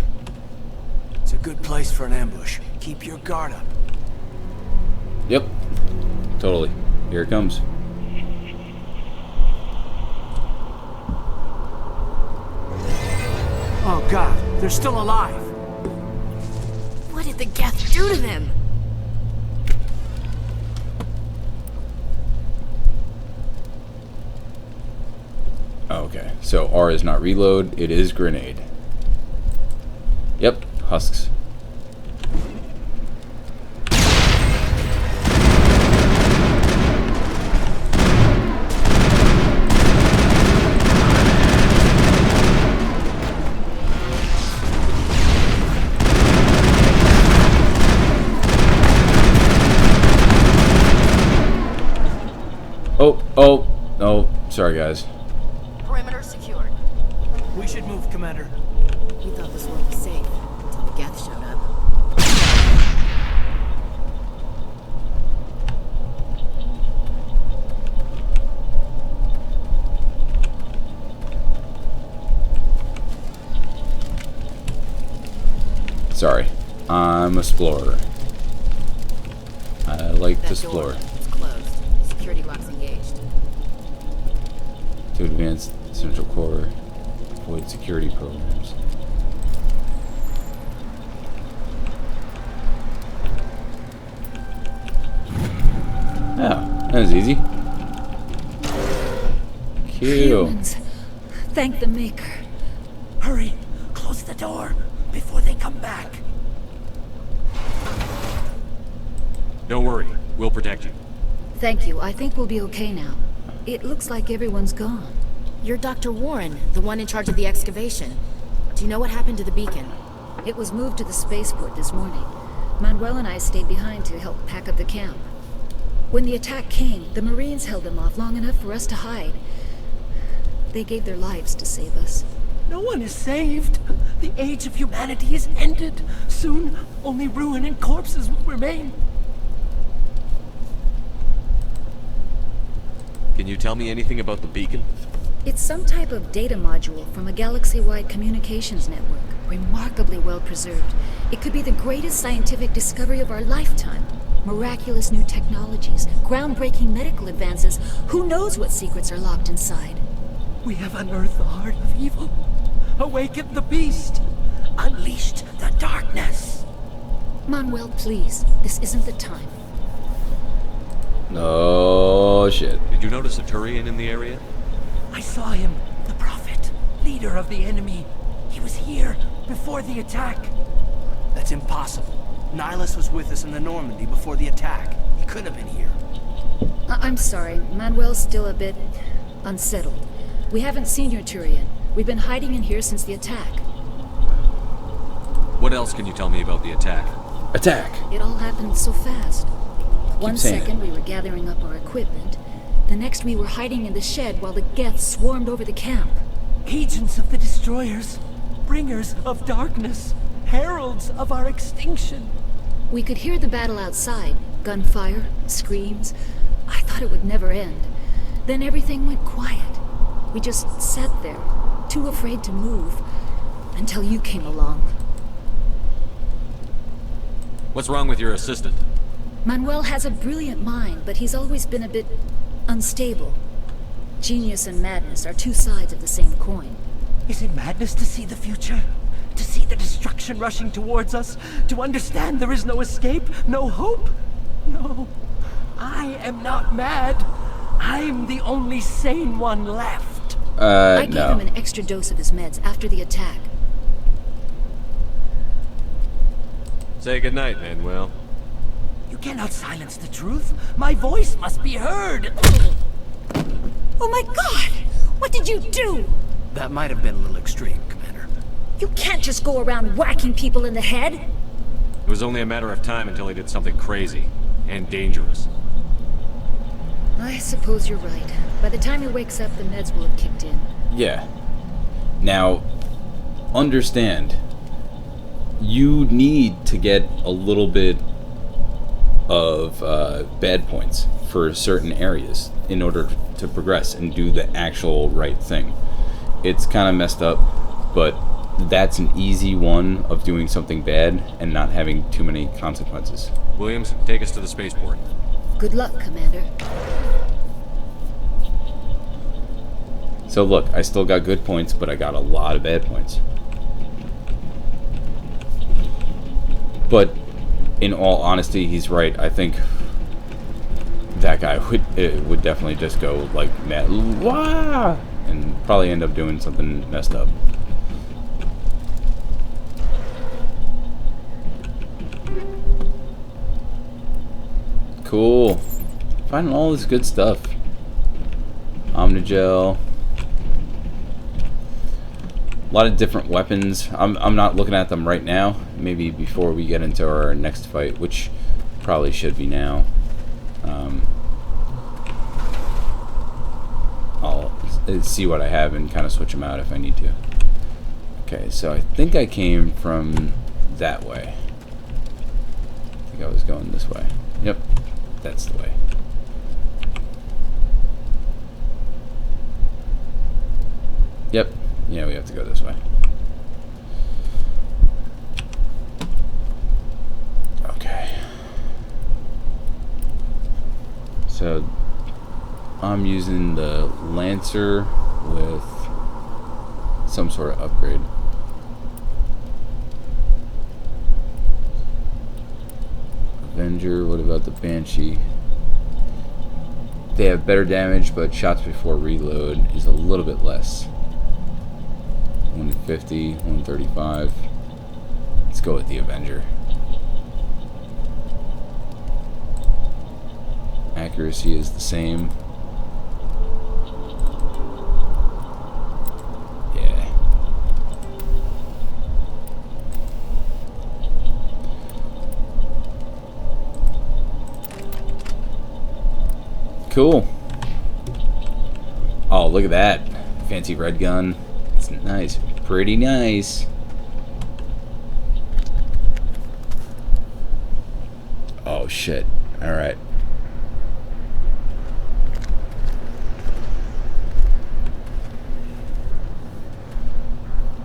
It's a good place for an ambush. Keep your guard up. Yep. Totally. Here it comes. Oh god, they're still alive. What did the Geth do to them? Okay, so R is not reload, it is grenade. Yep, husks. Oh, sorry guys. Perimeter secured. We should move, Commander. We thought this one was safe until the Geth showed up. I'm a explorer. I like to That explore. door, it's closed. Security lock's engaged. To advance Central Core, avoid security programs. Oh, that was easy. Q. Humans. Thank the Maker. Hurry, close the door before they come back. Don't worry, we'll protect you. Thank you. I think we'll be okay now. It looks like everyone's gone. You're Dr. Warren, the one in charge of the excavation. Do you know what happened to the beacon? It was moved to the spaceport this morning. Manuel and I stayed behind to help pack up the camp. When the attack came, the Marines held them off long enough for us to hide. They gave their lives to save us. No one is saved. The age of humanity is ended. Soon, only ruin and corpses will remain. Can you tell me anything about the beacon? It's some type of data module from a galaxy-wide communications network. Remarkably well preserved. It could be the greatest scientific discovery of our lifetime. Miraculous new technologies, groundbreaking medical advances. Who knows what secrets are locked inside? We have unearthed the heart of evil, awakened the beast, unleashed the darkness. Manuel, please, this isn't the time. Oh, shit. Did you notice a Turian in the area? I saw him, the Prophet, leader of the enemy. He was here before the attack. That's impossible. Nihilus was with us in the Normandy before the attack. He couldn't have been here. I'm sorry, Manuel's still a bit unsettled. We haven't seen your Turian. We've been hiding in here since the attack. What else can you tell me about the attack? Attack! It all happened so fast. One saying second we were gathering up our equipment. The next we were hiding in the shed while the Geth swarmed over the camp. Agents of the Destroyers, bringers of darkness, heralds of our extinction. We could hear the battle outside. Gunfire, screams. I thought it would never end. Then everything went quiet. We just sat there, too afraid to move, until you came along. What's wrong with your assistant? Manuel has a brilliant mind, but he's always been a bit unstable. Genius and madness are two sides of the same coin. Is it madness to see the future? To see the destruction rushing towards us? To understand there is no escape? No hope? No. I am not mad. I'm the only sane one left. I gave him an extra dose of his meds after the attack. Say goodnight, Manuel. You cannot silence the truth. My voice must be heard. Oh my god! What did you do? That might have been a little extreme, Commander. You can't just go around whacking people in the head. It was only a matter of time until he did something crazy and dangerous. I suppose you're right. By the time he wakes up, the meds will have kicked in. Yeah. Now, understand, you need to get a little bit of bad points for certain areas in order to progress and do the actual right thing. It's kind of messed up, but that's an easy one of doing something bad and not having too many consequences. Williams, take us to the spaceport. Good luck, Commander. So look, I still got good points, but I got a lot of bad points. But in all honesty, he's right. I think that guy would definitely just go like mad, wah, and probably end up doing something messed up. Cool. Finding all this good stuff. Omnigel. A lot of different weapons. I'm not looking at them right now. Maybe before we get into our next fight, which probably should be now. I'll see what I have and kind of switch them out if I need to. Okay, so I think I came from that way. I think I was going this way. Yep, that's the way. Yep. Yeah, we have to go this way. So I'm using the Lancer with some sort of upgrade. Avenger, what about the Banshee? They have better damage, but shots before reload is a little bit less. 150, 135. Let's go with the Avenger. Accuracy is the same. Yeah. Cool. Oh, look at that. Fancy red gun. It's nice. Pretty nice. Oh, shit. Alright.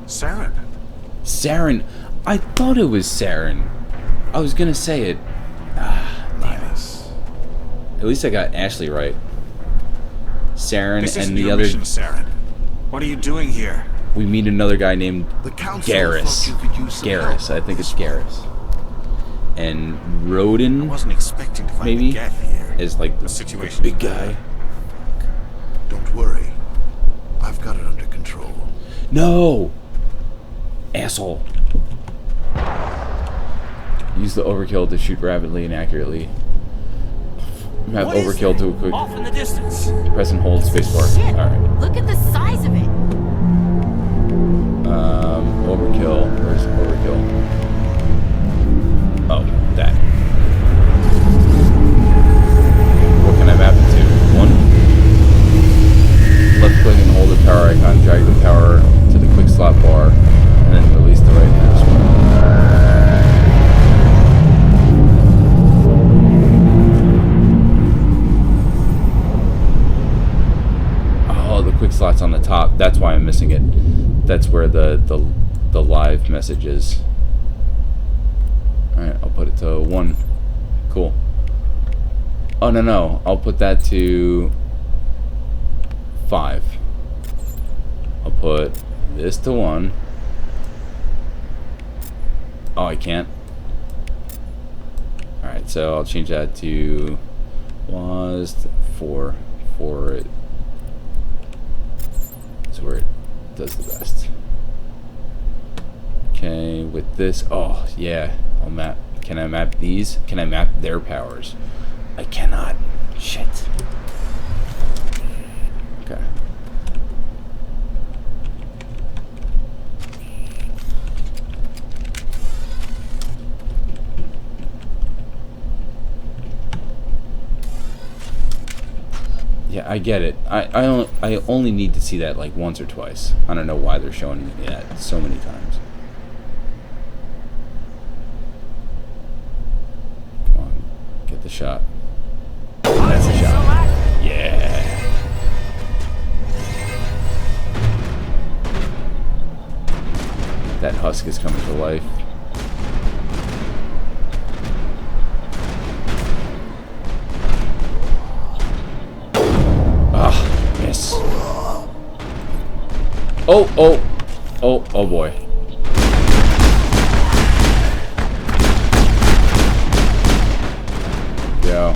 Saren. Saren. I thought it was Saren. I was gonna say it. Nice. At least I got Ashley right. Saren This and isn't the your other. mission, Saren. What are you doing here? We meet another guy named council Garrus. thought you could use some Garrus. I think it's Garrus. And Rodin. I wasn't expecting to find maybe a Geth here. is like the situation big guy. Don't worry. I've got it under control. No! Asshole. Use the overkill to shoot rapidly and accurately. Have What is overkill that? to a quick. Off in the distance. Press and hold spacebar. Shit! Alright. Look at the size of it. Overkill. Where's overkill? Oh, that. What can I map it to? One. Left click and hold the power icon. Drag the power to the quick slot bar, and then release the right mouse button. Oh, the quick slot's on the top. That's why I'm missing it. That's where the live message is. Alright, I'll put it to 1. Cool. Oh, no. I'll put that to 5. I'll put this to 1. Oh, I can't. Alright, so I'll change that to was 4 for it. That's where it does the best. Okay, with this, oh yeah, I'll map. Can I map these? Can I map their powers? I cannot. Shit. Okay. Yeah, I get it. I only need to see that like once or twice. I don't know why they're showing me that so many times. Come on, get the shot. That's the shot. Yeah. That husk is coming to life. Miss. Oh boy. Go.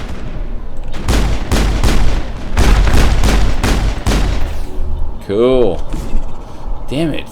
Cool. Damn it.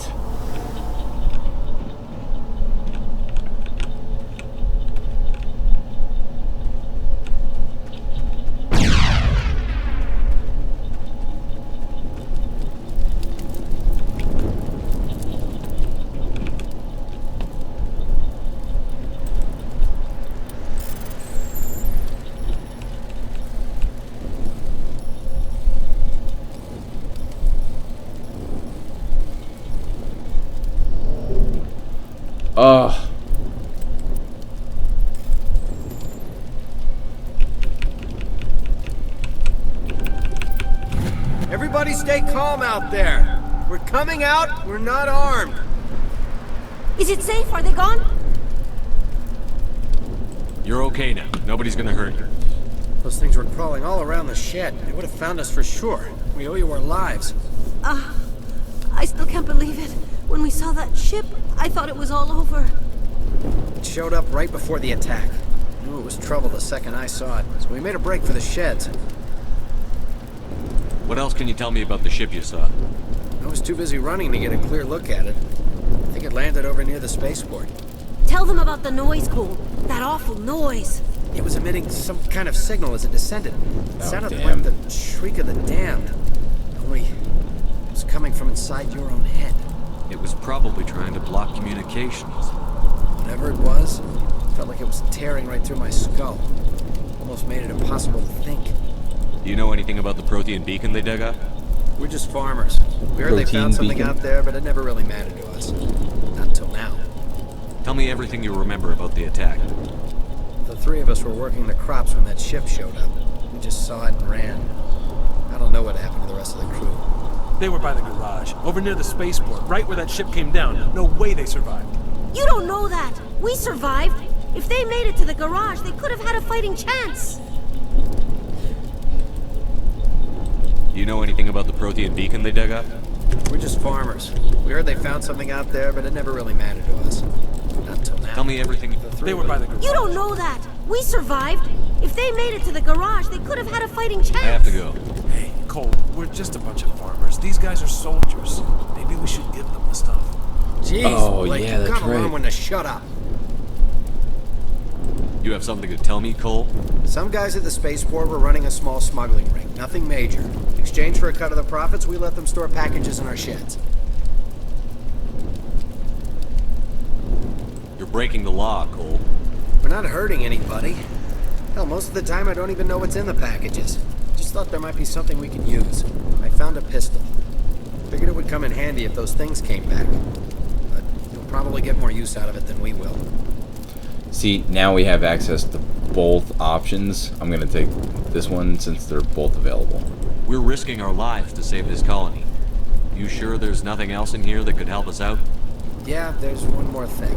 Everybody stay calm out there. We're coming out, we're not armed. Is it safe? Are they gone? You're okay now. Nobody's gonna hurt you. Those things were crawling all around the shed. They would have found us for sure. We owe you our lives. I still can't believe it. When we saw that ship, I thought it was all over. It showed up right before the attack. I knew it was trouble the second I saw it, so we made a break for the sheds. What else can you tell me about the ship you saw? I was too busy running to get a clear look at it. I think it landed over near the spaceport. Tell them about the noise, Cole. That awful noise. It was emitting some kind of signal as it descended. It sounded damn. like the shriek of the damned. Only it was coming from inside your own head. It was probably trying to block communications. Whatever it was, it felt like it was tearing right through my skull. Almost made it impossible to think. Do you know anything about the Prothean beacon they dug up? We're just farmers. We heard they found something out there, but it never really mattered to us. Not until now. Tell me everything you remember about the attack. The three of us were working the crops when that ship showed up. We just saw it and ran. I don't know what happened to the rest of the crew. They were by the garage, over near the spaceport, right where that ship came down. No way they survived. You don't know that. We survived. If they made it to the garage, they could have had a fighting chance. Do you know anything about the Prothean beacon they dug up? We're just farmers. We heard they found something out there, but it never really mattered to us. Not until now. Tell me everything. They were by the garage. You don't know that. We survived. If they made it to the garage, they could have had a fighting chance. I have to go. Hey, Cole, we're just a bunch of farmers. These guys are soldiers. Maybe we should give them the stuff. Jeez, Blake, yeah, that's you gotta learn right. when to shut up. You have something to tell me, Cole? Some guys at the spaceport were running a small smuggling ring. Nothing major. In exchange for a cut of the profits, we let them store packages in our sheds. You're breaking the law, Cole. We're not hurting anybody. Hell, most of the time I don't even know what's in the packages. Just thought there might be something we could use. I found a pistol. Figured it would come in handy if those things came back. But you'll probably get more use out of it than we will. See, now we have access to both options. I'm going to take this one since they're both available. We're risking our lives to save this colony. You sure there's nothing else in here that could help us out? Yeah, there's one more thing.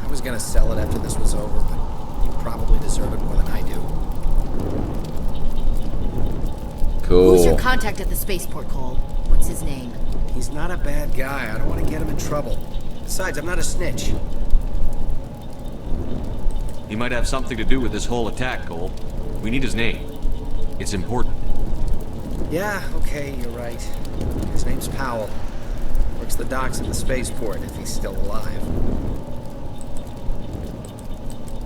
I was gonna sell it after this was over, but you probably deserve it more than I do. Cool. Who's your contact at the spaceport, Cole? What's his name? He's not a bad guy. I don't want to get him in trouble. Besides, I'm not a snitch. He might have something to do with this whole attack, Cole. We need his name. It's important. Yeah, okay, you're right. His name's Powell. Works the docks at the spaceport if he's still alive.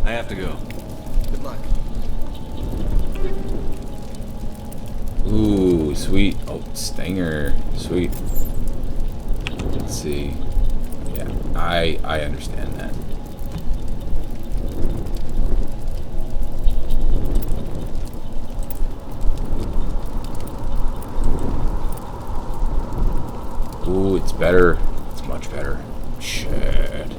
I have to go. Good luck. Ooh, sweet. Oh, Stinger. Sweet. Let's see. Yeah, I understand that. Ooh, it's better. It's much better. Shit.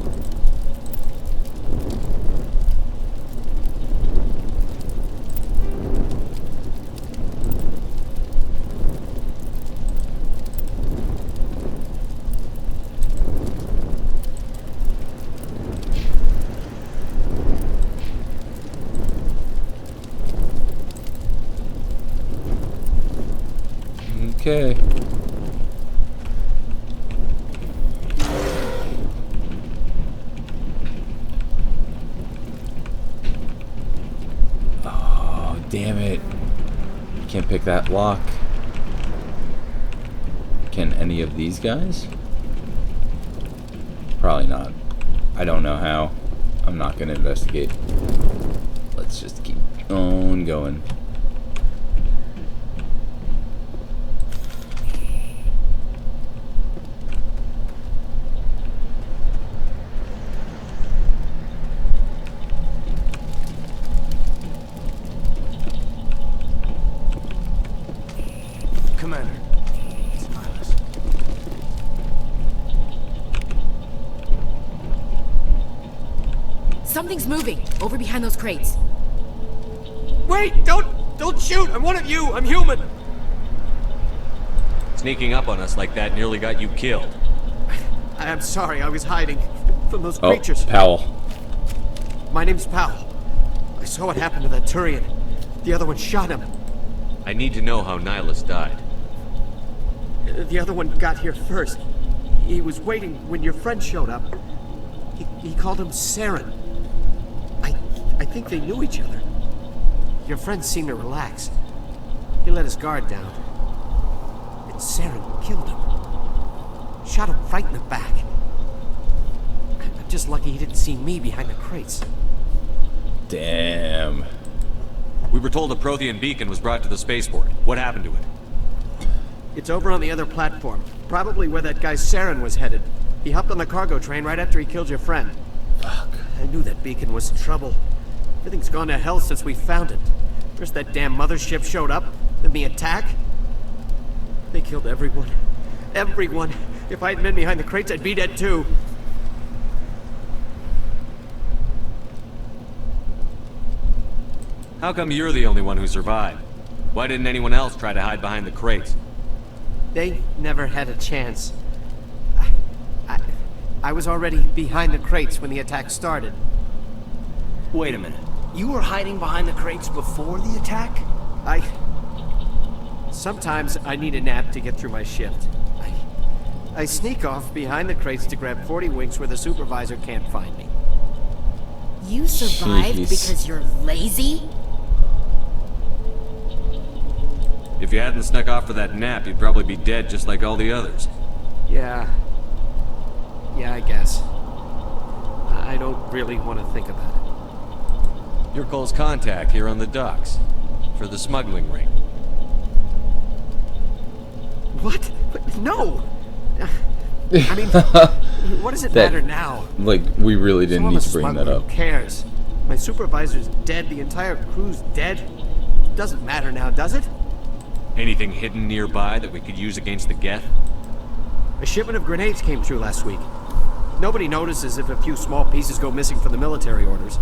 Okay. Oh, damn it. Can't pick that lock. Can any of these guys? Probably not. I don't know how. I'm not going to investigate. Let's just keep on going. Commander. Something's moving over behind those crates. Wait! Don't shoot! I'm one of you! I'm human! Sneaking up on us like that nearly got you killed. I'm sorry, I was hiding from those Oh, creatures. Powell. My name's Powell. I saw what happened to that Turian. The other one shot him. I need to know how Nihilus died. The other one got here first. He was waiting when your friend showed up. He called him Saren. I think they knew each other. Your friend seemed to relax. He let his guard down. And Saren killed him. Shot him right in the back. I'm just lucky he didn't see me behind the crates. Damn. We were told a Prothean beacon was brought to the spaceport. What happened to it? It's over on the other platform. Probably where that guy Saren was headed. He hopped on the cargo train right after he killed your friend. Fuck. I knew that beacon was trouble. Everything's gone to hell since we found it. First that damn mothership showed up, then the attack. They killed everyone. Everyone. If I hadn't been behind the crates, I'd be dead too. How come you're the only one who survived? Why didn't anyone else try to hide behind the crates? They never had a chance. I was already behind the crates when the attack started. Wait a minute. You were hiding behind the crates before the attack? Sometimes I need a nap to get through my shift. I sneak off behind the crates to grab 40 winks where the supervisor can't find me. You survived because you're lazy? If you hadn't snuck off for that nap, you'd probably be dead just like all the others. Yeah, I guess. I don't really want to think about it. You're Cole's contact here on the docks. For the smuggling ring. What? No! I mean, what does it matter now? Like, we really didn't need to bring that up. Who cares? My supervisor's dead, the entire crew's dead. Doesn't matter now, does it? Anything hidden nearby that we could use against the Geth? A shipment of grenades came through last week. Nobody notices if a few small pieces go missing from the military orders.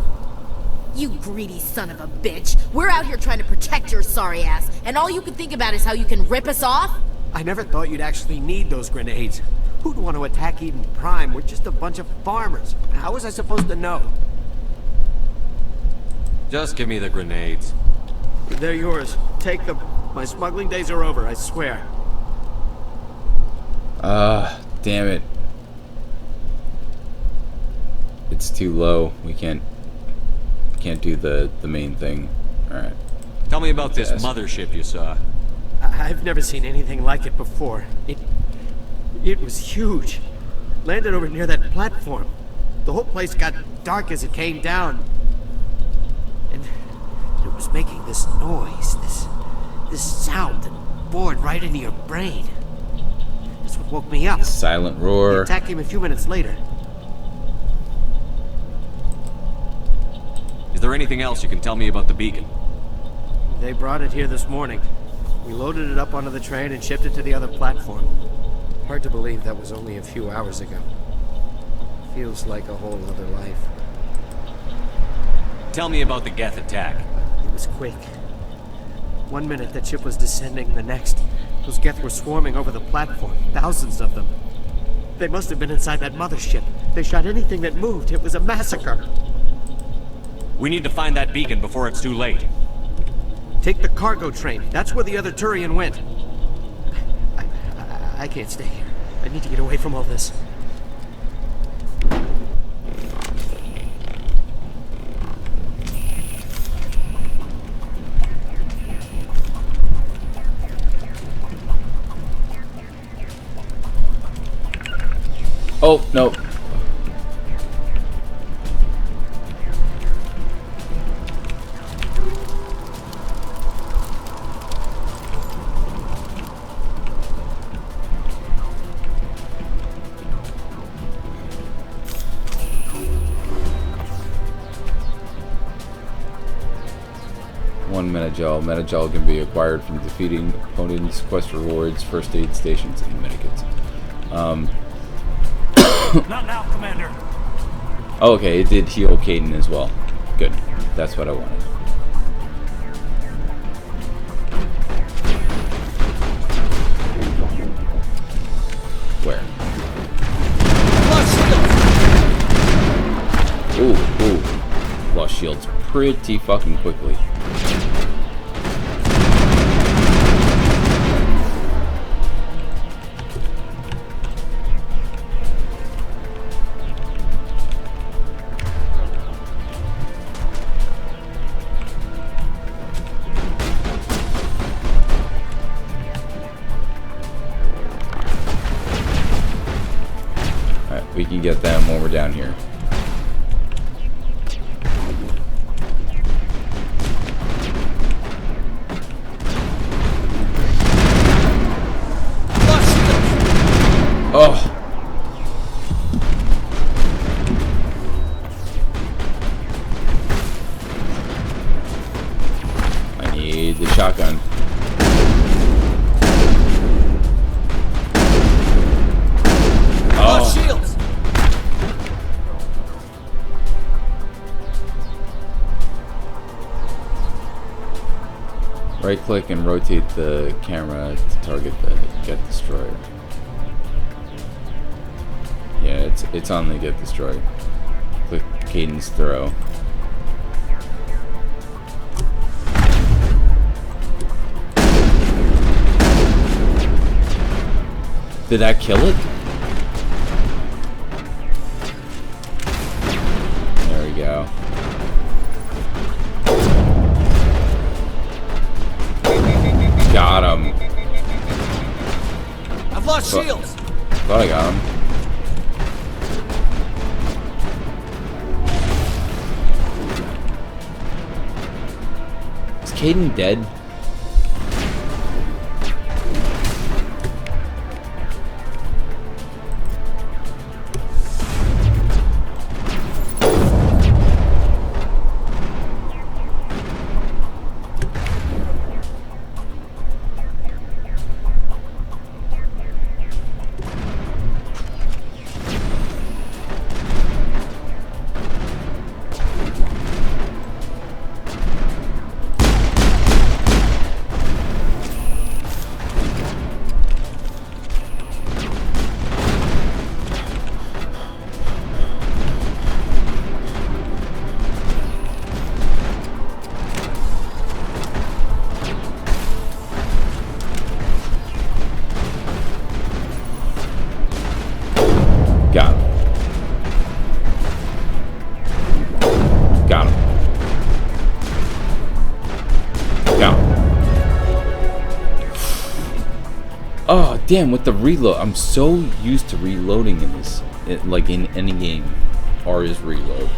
You greedy son of a bitch. We're out here trying to protect your sorry ass, and all you can think about is how you can rip us off? I never thought you'd actually need those grenades. Who'd want to attack Eden Prime? We're just a bunch of farmers. How was I supposed to know? Just give me the grenades. They're yours. Take them. My smuggling days are over, I swear. Damn it. It's too low. We can't do the main thing. Alright. Tell me about this mothership you saw. I've never seen anything like it before. It was huge. Landed over near that platform. The whole place got dark as it came down. And it was making this noise, this sound that bored right into your brain. That's what woke me up. Silent roar. The attack came a few minutes later. Is there anything else you can tell me about the beacon? They brought it here this morning. We loaded it up onto the train and shipped it to the other platform. Hard to believe that was only a few hours ago. Feels like a whole other life. Tell me about the Geth attack. It was quick. 1 minute that ship was descending, the next. Those Geth were swarming over the platform. Thousands of them. They must have been inside that mothership. They shot anything that moved. It was a massacre. We need to find that beacon before it's too late. Take the cargo train. That's where the other Turian went. I can't stay here. I need to get away from all this. Oh, no. Metagel can be acquired from defeating opponents, quest rewards, first aid stations, and medikits. Not now, Commander. Oh, okay, it did heal Caden as well. Good. That's what I wanted. Where? Ooh. Lost shields pretty fucking quickly. can get them when we're down here. Oh. I need the shotgun. Oh, shields. Right click and rotate the camera to target the Get Destroyer. Yeah, it's on the Get Destroyer. Click Cadence Throw. Did that kill it? There we go. Got him. I've lost shields. Thought I got him. Is Caden dead? Got him. Got him. Got him. Oh, damn, with the reload. I'm so used to reloading in this. Like in any game. R is reload.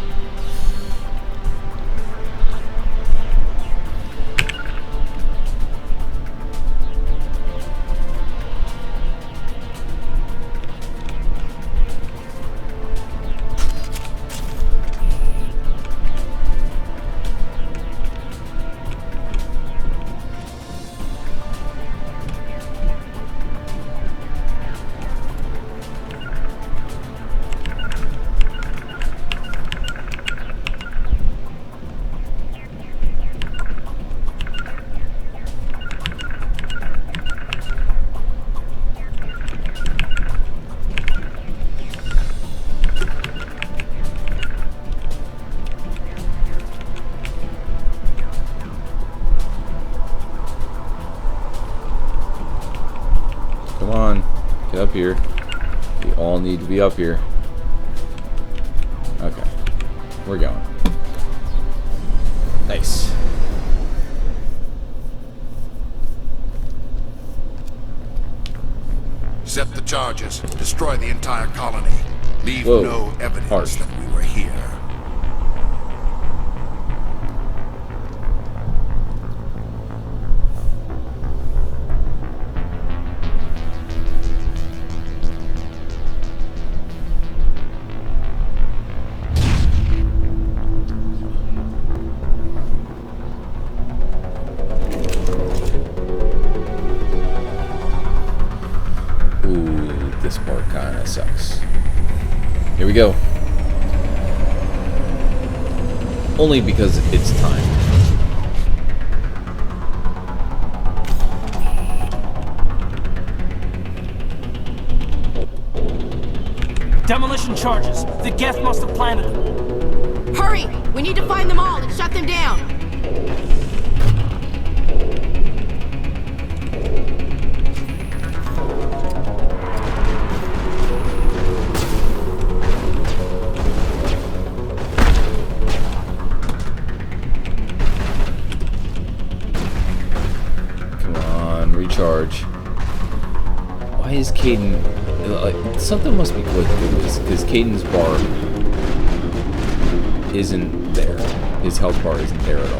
Come on, get up here. We all need to be up here. Okay, we're going. Nice. Set the charges. Destroy the entire colony. Leave no evidence that we were here. This part kind of sucks. Here we go. Only because it's time. Demolition charges. The Geth must have planted them. Hurry! We need to find them all and shut them down. Come on, recharge. Why is Caden... something must be glitched with this, because Caden's bar isn't there. His health bar isn't there at all.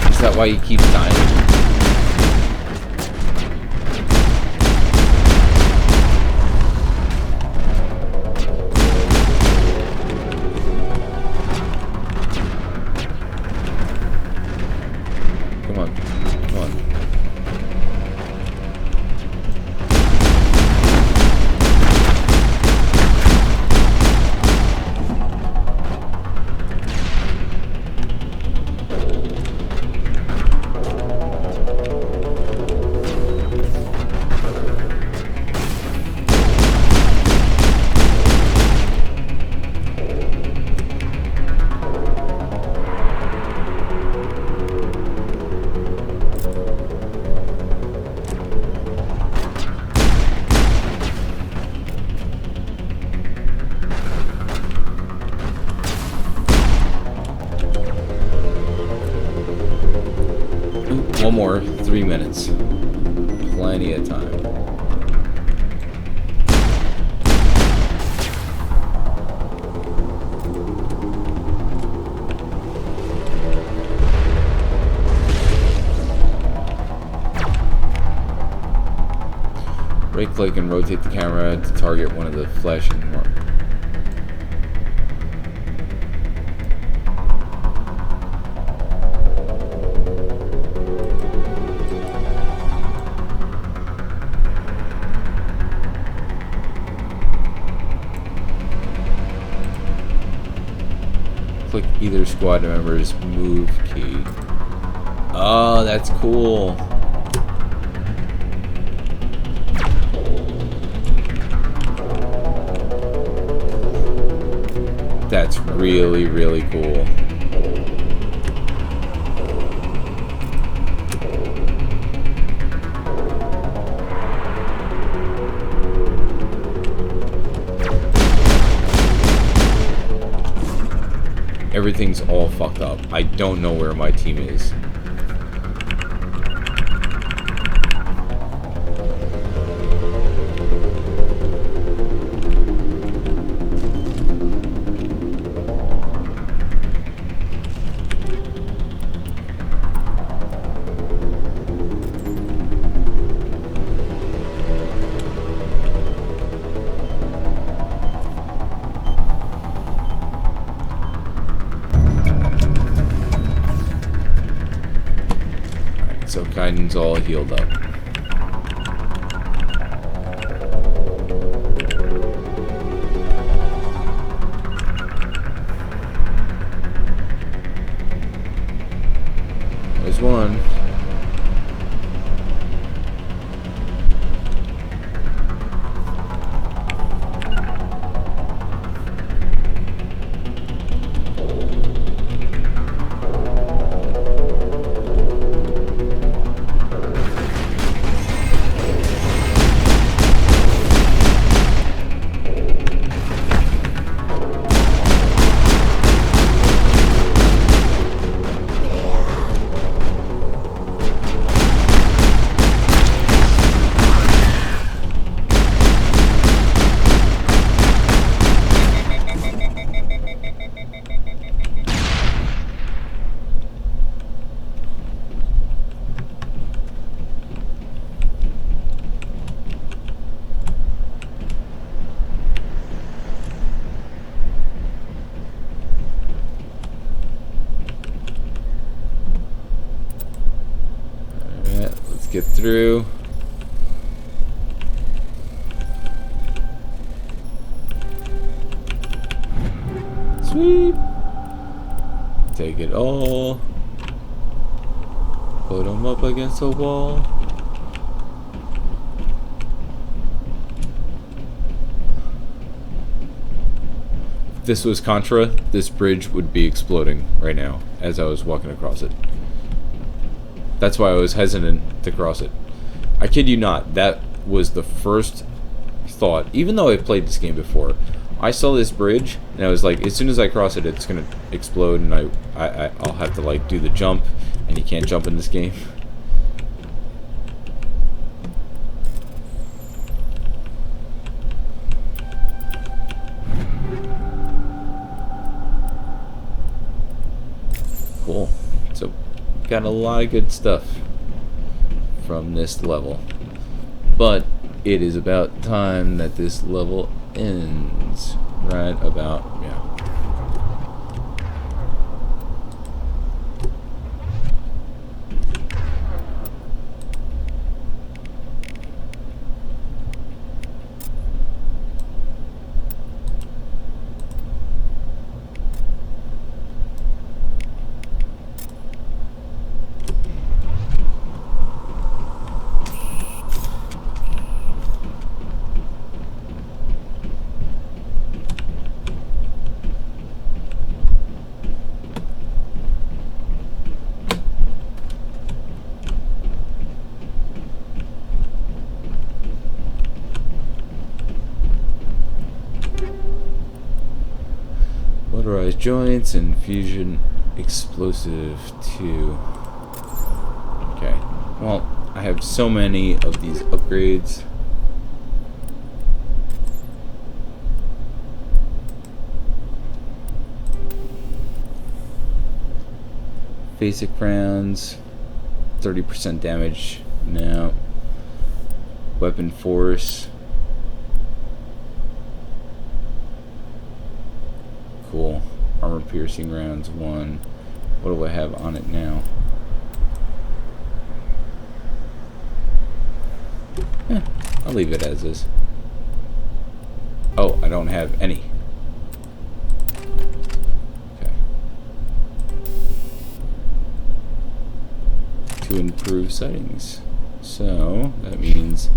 Is that why he keeps dying? Come on. Come on. One more, 3 minutes. Plenty of time. Right-click and rotate the camera to target one of the flashing marks. Click either squad member's move key. Oh, that's cool. That's really, really cool. Everything's all fucked up. I don't know where my team is. So Kaiden's all healed up. There's one. Get through. Sweet. Take it all. Put them up against the wall. If this was Contra, this bridge would be exploding right now as I was walking across it. That's why I was hesitant to cross it. I kid you not, that was the first thought, even though I've played this game before, I saw this bridge, and I was like, as soon as I cross it, it's gonna explode, and I'll have to like do the jump, and you can't jump in this game. Cool. So, got a lot of good stuff from this level. But it is about time that this level ends. Right about, yeah. Motorized joints and fusion explosive 2. Okay. Well, I have so many of these upgrades. Basic rounds, 30% damage now. Weapon force. Cool. Armor piercing rounds 1. What do I have on it now? I'll leave it as is. Oh, I don't have any. Okay. To improve settings. So, that means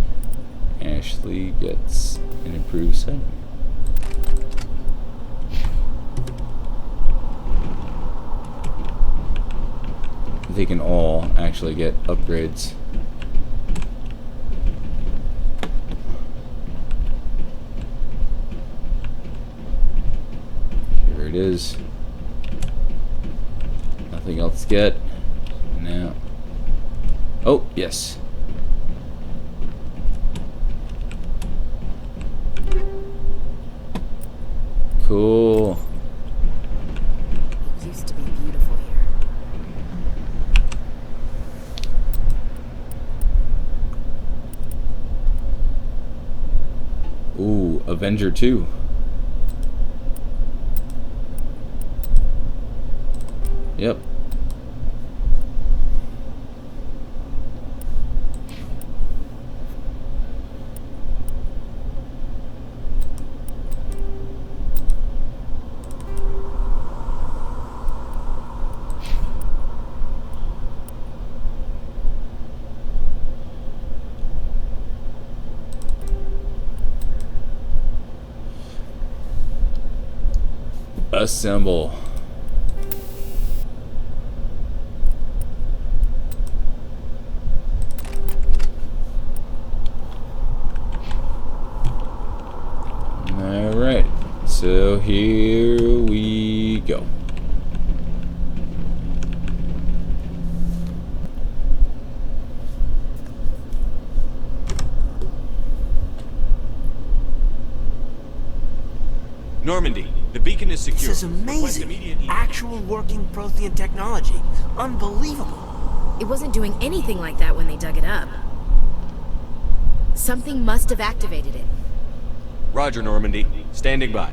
Ashley gets an improved setting. They can all actually get upgrades. Here it is. Nothing else to get. Now. Oh, yes. Cool. It used to be beautiful here. Ooh, Avenger 2. Yep. Assemble. All right, so here we go. Normandy, the beacon is secure. This is amazing. Actual working Prothean technology. Unbelievable. It wasn't doing anything like that when they dug it up. Something must have activated it. Roger, Normandy. Standing by.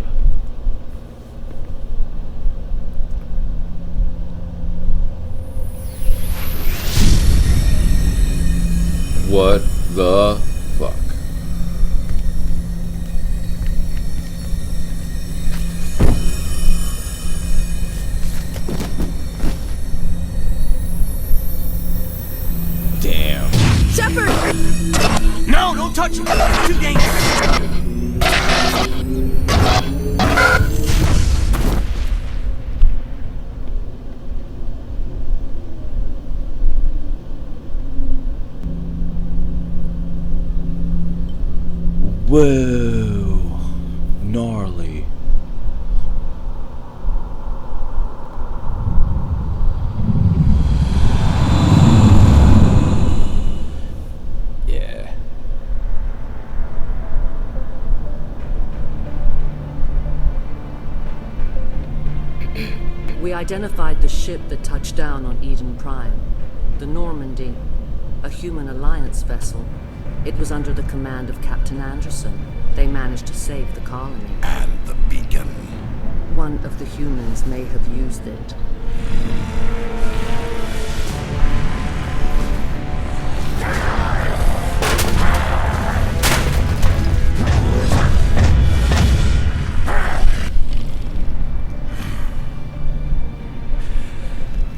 What the fuck? Damn. Shepard! No, don't touch him. It's too dangerous. Whoa. Gnarly. Yeah. We identified the ship that touched down on Eden Prime. The Normandy. A human alliance vessel. It was under the command of Captain Anderson. They managed to save the colony. And the beacon. One of the humans may have used it.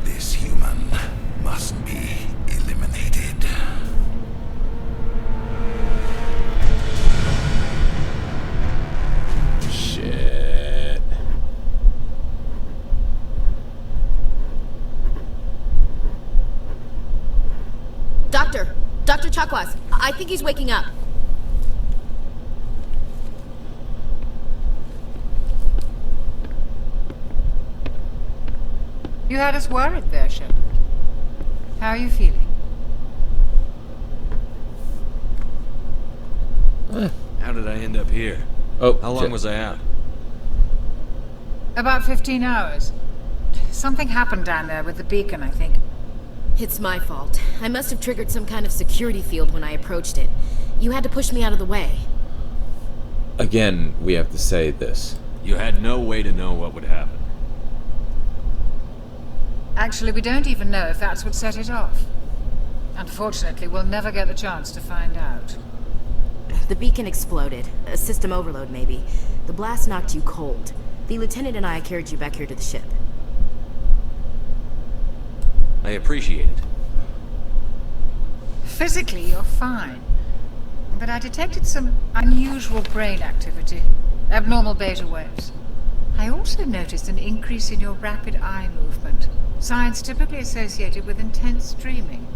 This human must be eliminated. Shit. Dr. Chakwas, I think he's waking up. You had us worried there, Shepard. How are you feeling? How did I end up here? Oh, how long was I out? About 15 hours. Something happened down there with the beacon, I think. It's my fault. I must have triggered some kind of security field when I approached it. You had to push me out of the way. Again, we have to say this. You had no way to know what would happen. Actually, we don't even know if that's what set it off. Unfortunately, we'll never get the chance to find out. The beacon exploded. A system overload, maybe. The blast knocked you cold. The lieutenant and I carried you back here to the ship. I appreciate it. Physically, you're fine. But I detected some unusual brain activity. Abnormal beta waves. I also noticed an increase in your rapid eye movement. Signs typically associated with intense dreaming.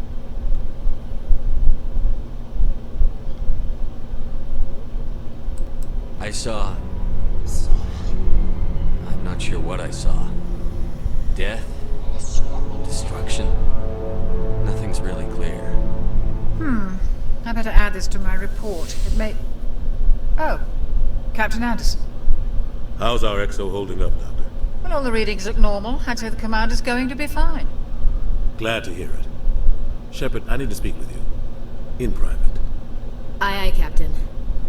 I saw... I'm not sure what I saw. Death? Destruction? Nothing's really clear. I better add this to my report. It may... Oh, Captain Anderson. How's our XO holding up, Doctor? Well, all the readings look normal. I'd say the commander's going to be fine. Glad to hear it. Shepard, I need to speak with you. In private. Aye, aye, Captain.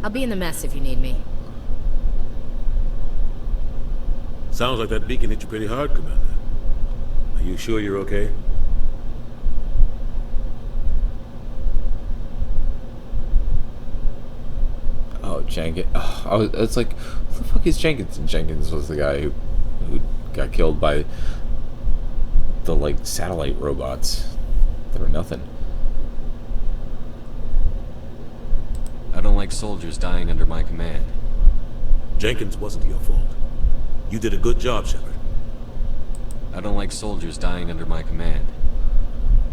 I'll be in the mess if you need me. Sounds like that beacon hit you pretty hard, Commander. Are you sure you're okay? Oh, Jenkins. Oh, it's like, what the fuck is Jenkins? And Jenkins was the guy who got killed by the, like, satellite robots. They were nothing. I don't like soldiers dying under my command. Jenkins wasn't your fault. You did a good job, Shepard. I don't like soldiers dying under my command.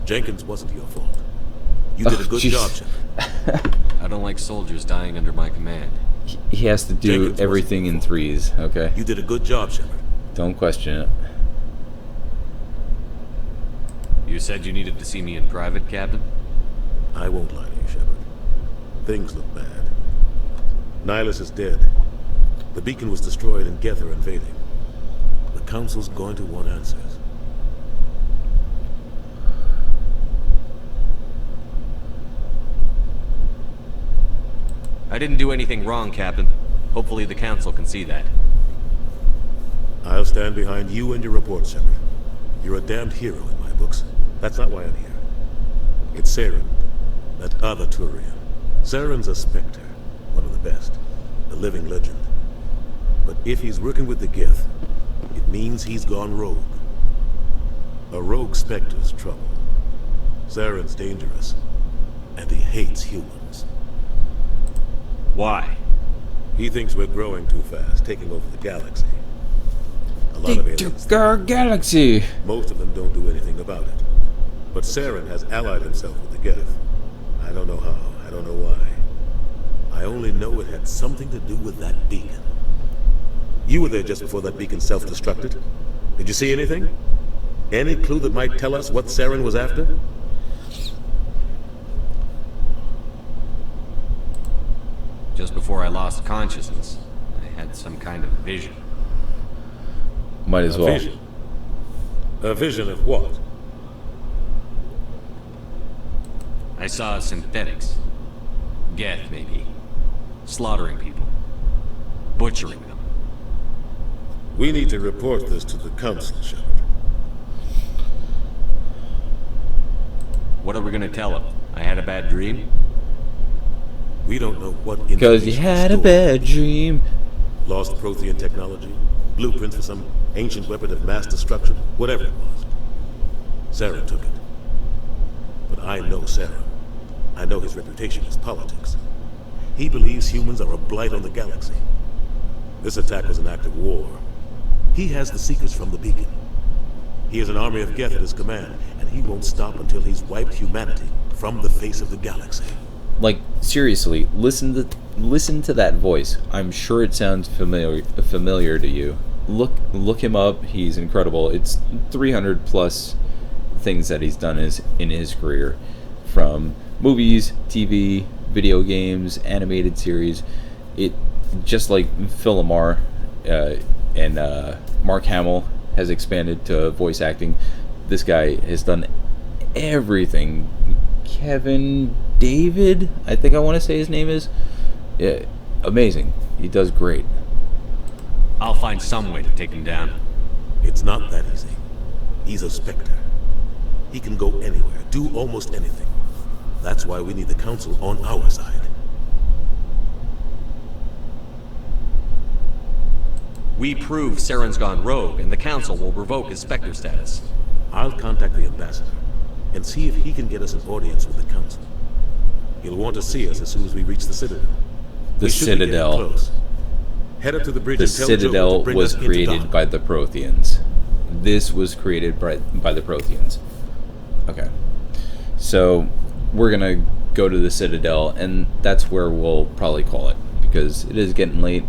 Jenkins wasn't your fault. You did a good job, Shepard. I don't like soldiers dying under my command. He has to do Jenkins everything in threes, okay? You did a good job, Shepard. Don't question it. You said you needed to see me in private, Captain? I won't lie to you, Shepard. Things look bad. Nihilus is dead. The beacon was destroyed and Geth are invading. The Council's going to want answers. I didn't do anything wrong, Captain. Hopefully the Council can see that. I'll stand behind you and your report, Shepard. You're a damned hero in my books. That's not why I'm here. It's Saren, that other Turian. Saren's a Spectre, one of the best, a living legend. But if he's working with the Geth, it means he's gone rogue. A rogue Spectre's trouble. Saren's dangerous, and he hates humans. Why? He thinks we're growing too fast, taking over the galaxy. A lot of aliens. Our galaxy! Most of them don't do anything about it. But Saren has allied himself with the Geth. I don't know how, I don't know why. I only know it had something to do with that beacon. You were there just before that beacon self-destructed. Did you see anything? Any clue that might tell us what Saren was after? Just before I lost consciousness, I had some kind of vision. Might as well. Vision? A vision of what? I saw synthetics. Geth, maybe. Slaughtering people. Butchering them. We need to report this to the Council, Shepard. What are we gonna tell them? I had a bad dream? We don't know what Because you had a bad dream. Lost Prothean technology, blueprints for some ancient weapon of mass destruction, whatever it was. Saren took it. But I know Saren. I know his reputation is politics. He believes humans are a blight on the galaxy. This attack was an act of war. He has the secrets from the beacon. He has an army of Geth at his command, and he won't stop until he's wiped humanity from the face of the galaxy. Like, seriously, listen to that voice. I'm sure it sounds familiar to you. Look him up. He's incredible. It's 300 plus things that he's done in his career, from movies, TV, video games, animated series. It just like Phil Lamar and Mark Hamill has expanded to voice acting. This guy has done everything. Kevin David, I think I want to say his name is. Yeah, amazing. He does great. I'll find some way to take him down. It's not that easy. He's a Spectre. He can go anywhere, do almost anything. That's why we need the Council on our side. We prove Saren's gone rogue, and the Council will revoke his Spectre status. I'll contact the Ambassador and see if he can get us an audience with the Council. He'll want to see us as soon as we reach the Citadel. The Citadel. Head up to the bridge the and tell Citadel Joe to bring was us into created dock. by the Protheans. This was created by the Protheans. Okay. So, we're going to go to the Citadel, and that's where we'll probably call it, because it is getting late.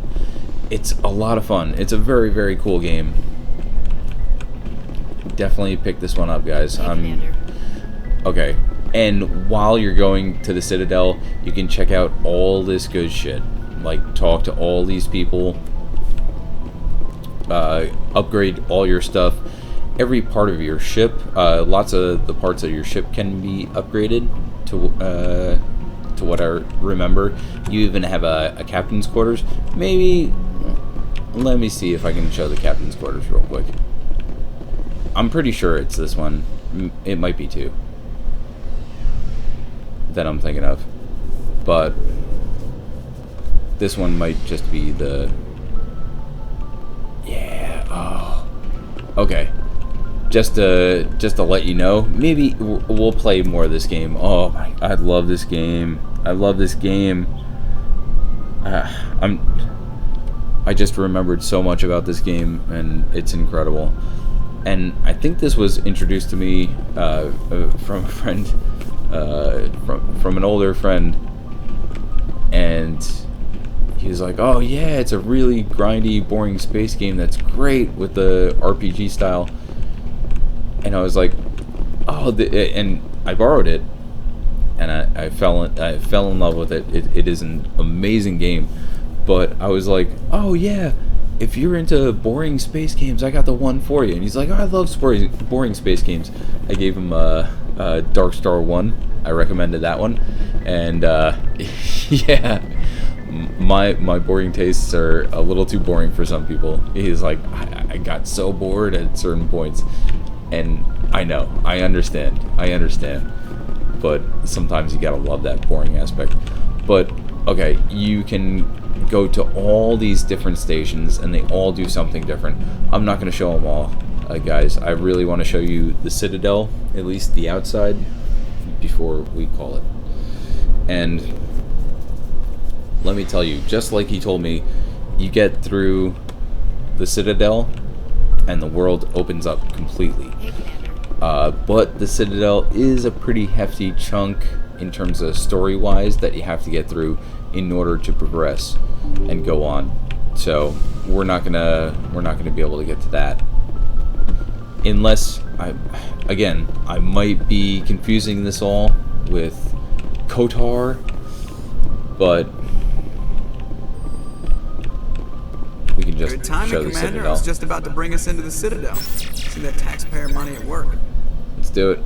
It's a lot of fun. It's a very, very cool game. Definitely pick this one up, guys. Okay. And while you're going to the Citadel, you can check out all this good shit. Like, talk to all these people. Upgrade all your stuff. Every part of your ship. Lots of the parts of your ship can be upgraded to what I remember. You even have a captain's quarters. Maybe... Let me see if I can show the captain's quarters real quick. I'm pretty sure it's this one. It might be two that I'm thinking of, but this one might just be the... Yeah. Oh. Okay. Just to let you know, maybe we'll play more of this game. Oh my! I love this game. I love this game. I just remembered so much about this game, and it's incredible. And I think this was introduced to me from a friend, from an older friend, and he was like, "Oh yeah, it's a really grindy, boring space game that's great with the RPG style." And I was like, "Oh," and I borrowed it, and I fell in love with it. It is an amazing game. But I was like, "Oh yeah, if you're into boring space games, I got the one for you." And he's like, "Oh, I love boring space games." I gave him Dark Star 1. I recommended that one, and yeah, my boring tastes are a little too boring for some people. He's like, I got so bored at certain points, and I know, I understand, but sometimes you gotta love that boring aspect. But okay, you can go to all these different stations, and they all do something different. I'm not going to show them all, guys. I really want to show you the Citadel, at least the outside, before we call it. And let me tell you, just like he told me, you get through the Citadel, and the world opens up completely. But the Citadel is a pretty hefty chunk in terms of story-wise that you have to get through in order to progress and go on. So we're not gonna be able to get to that unless I might be confusing this all with KOTOR, but we can just Good timing, show the Commander. Citadel. I was just about to bring us into the Citadel. See that taxpayer money at work. Let's do it.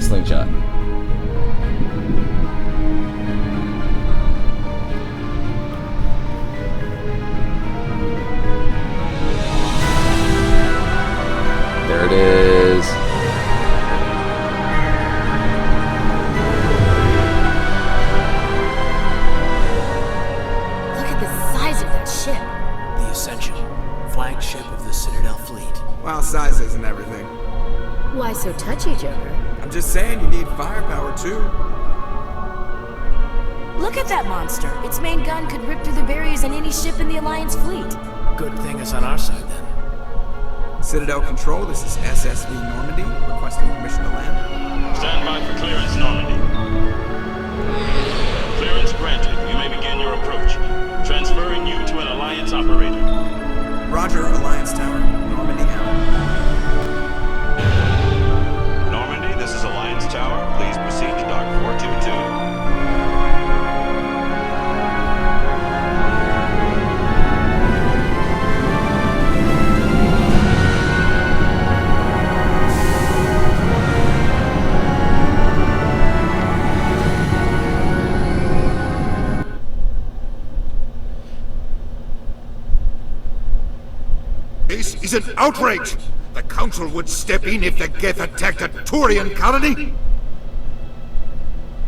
Slingshot. There it is. Look at the size of that ship. The Ascension, flagship of the Citadel fleet. Well, size isn't everything. Why so touchy, Joker? I'm just saying you need firepower too. Look at that monster. Its main gun could rip through the barriers in any ship in the Alliance fleet. Good thing it's on our side then. Citadel Control, this is SSV Normandy, requesting permission to land. Stand by for clearance, Normandy. Clearance granted. You may begin your approach. Transferring you to an Alliance operator. Roger, Alliance Tower. Normandy out. Normandy, this is Alliance Tower. Please proceed to Dock 422. This is an outrage! The Council would step in if the Geth attacked a Turian colony?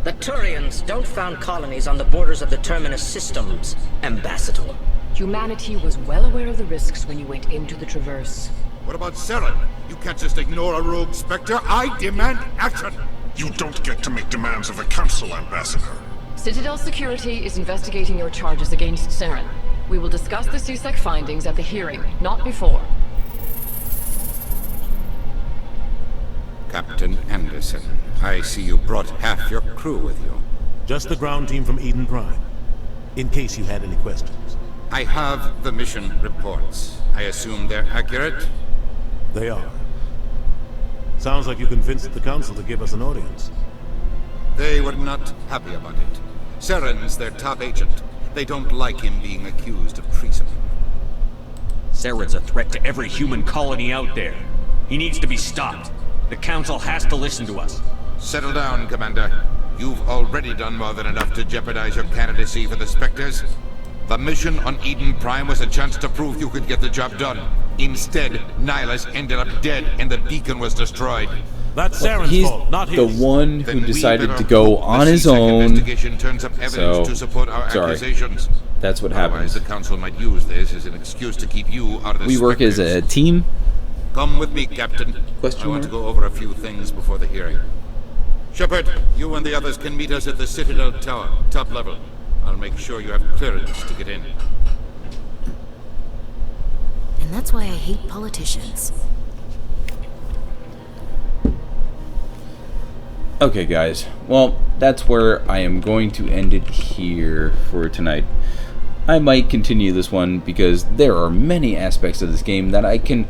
The Turians don't found colonies on the borders of the Terminus systems, Ambassador. Humanity was well aware of the risks when you went into the Traverse. What about Saren? You can't just ignore a rogue Spectre. I demand action! You don't get to make demands of the Council, Ambassador. Citadel Security is investigating your charges against Saren. We will discuss the CSEC findings at the hearing, not before. Captain Anderson, I see you brought half your crew with you. Just the ground team from Eden Prime, in case you had any questions. I have the mission reports. I assume they're accurate? They are. Sounds like you convinced the Council to give us an audience. They were not happy about it. Saren's their top agent. They don't like him being accused of treason. Saren's a threat to every human colony out there. He needs to be stopped. The Council has to listen to us. Settle down, Commander. You've already done more than enough to jeopardize your candidacy for the Spectres. The mission on Eden Prime was a chance to prove you could get the job done. Instead, Nihilus ended up dead and the beacon was destroyed. That's Saren's He's fault, not his. the one who decided to go on his own. Turns up evidence to support our accusations. That's what Otherwise, happens. the Council might use this as an excuse to keep you out of the We work as a team. Come with me, Captain. I want to go over a few things before the hearing. Shepard, you and the others can meet us at the Citadel Tower, top level. I'll make sure you have clearance to get in. And that's why I hate politicians. Okay, guys. Well, that's where I am going to end it here for tonight. I might continue this one because there are many aspects of this game that I can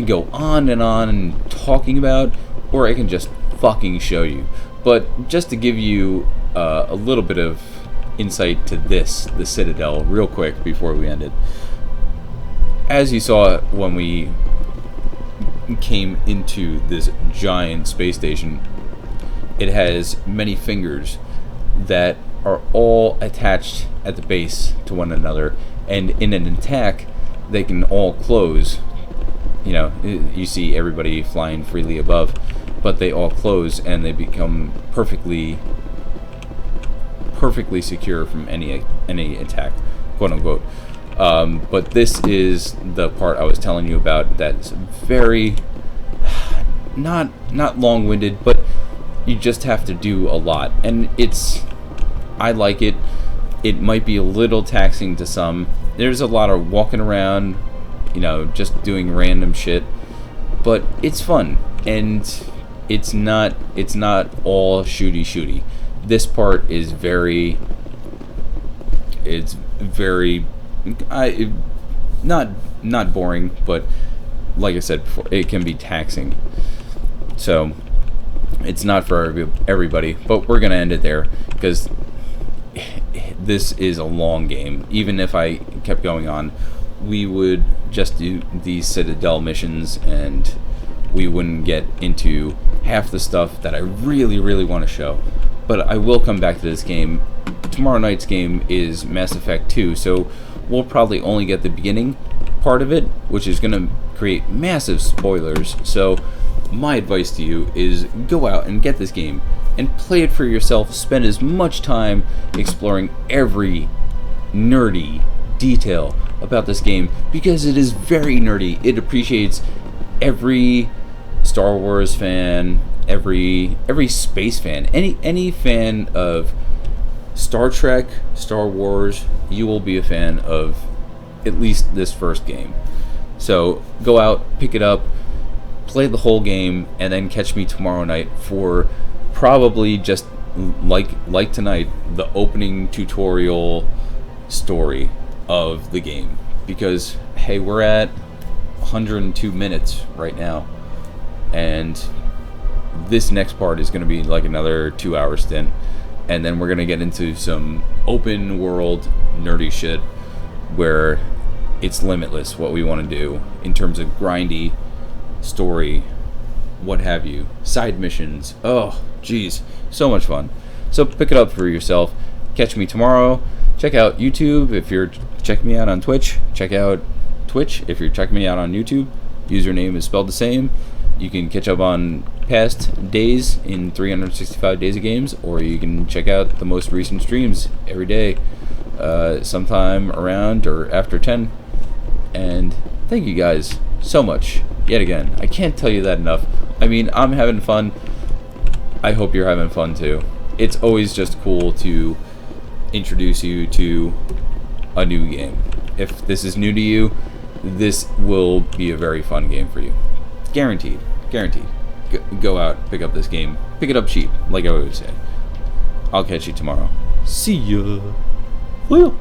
go on and talking about, or I can just fucking show you. But just to give you a little bit of insight to the Citadel, real quick before we end it. As you saw when we came into this giant space station, it has many fingers that are all attached at the base to one another, and in an attack they can all close. You know, you see everybody flying freely above, but they all close and they become perfectly secure from any attack, quote unquote. But this is the part I was telling you about that's very not long-winded, but you just have to do a lot, and I like it. it might be a little taxing to some. There's a lot of walking around, you know, just doing random shit, but it's fun, and it's not all shooty. This part is very not boring, but like I said before, it can be taxing. So it's not for everybody, but we're gonna end it there because this is a long game. Even if I kept going on, we would just do these Citadel missions and we wouldn't get into half the stuff that I really want to show. But I will come back to this game. Tomorrow night's game is Mass Effect 2, so we'll probably only get the beginning part of it, which is going to create massive spoilers. So my advice to you is go out and get this game and play it for yourself. Spend as much time exploring every nerdy detail about this game because it is very nerdy. It appreciates every Star Wars fan, every space fan, any fan of Star Trek, Star Wars. You will be a fan of at least this first game. So go out, pick it up, play the whole game, and then catch me tomorrow night for probably just like tonight, the opening tutorial story of the game. Because hey, we're at 102 minutes right now, and this next part is going to be like another 2-hour stint, and then we're going to get into some open world nerdy shit where it's limitless what we want to do in terms of grindy story, what have you, side missions. Oh geez, so much fun. So pick it up for yourself. Catch me tomorrow. Check out YouTube if you're checking me out on Twitch. Check out Twitch if you're checking me out on YouTube. Username is spelled the same. You can catch up on past days in 365 days of games, or you can check out the most recent streams every day, sometime around or after 10. And thank you guys so much yet again. I can't tell you that enough. I mean, I'm having fun. I hope you're having fun too. It's always just cool to introduce you to a new game. If this is new to you, this will be a very fun game for you. Guaranteed. Go out, pick up this game. Pick it up cheap, like I always say. I'll catch you tomorrow. See ya. Well.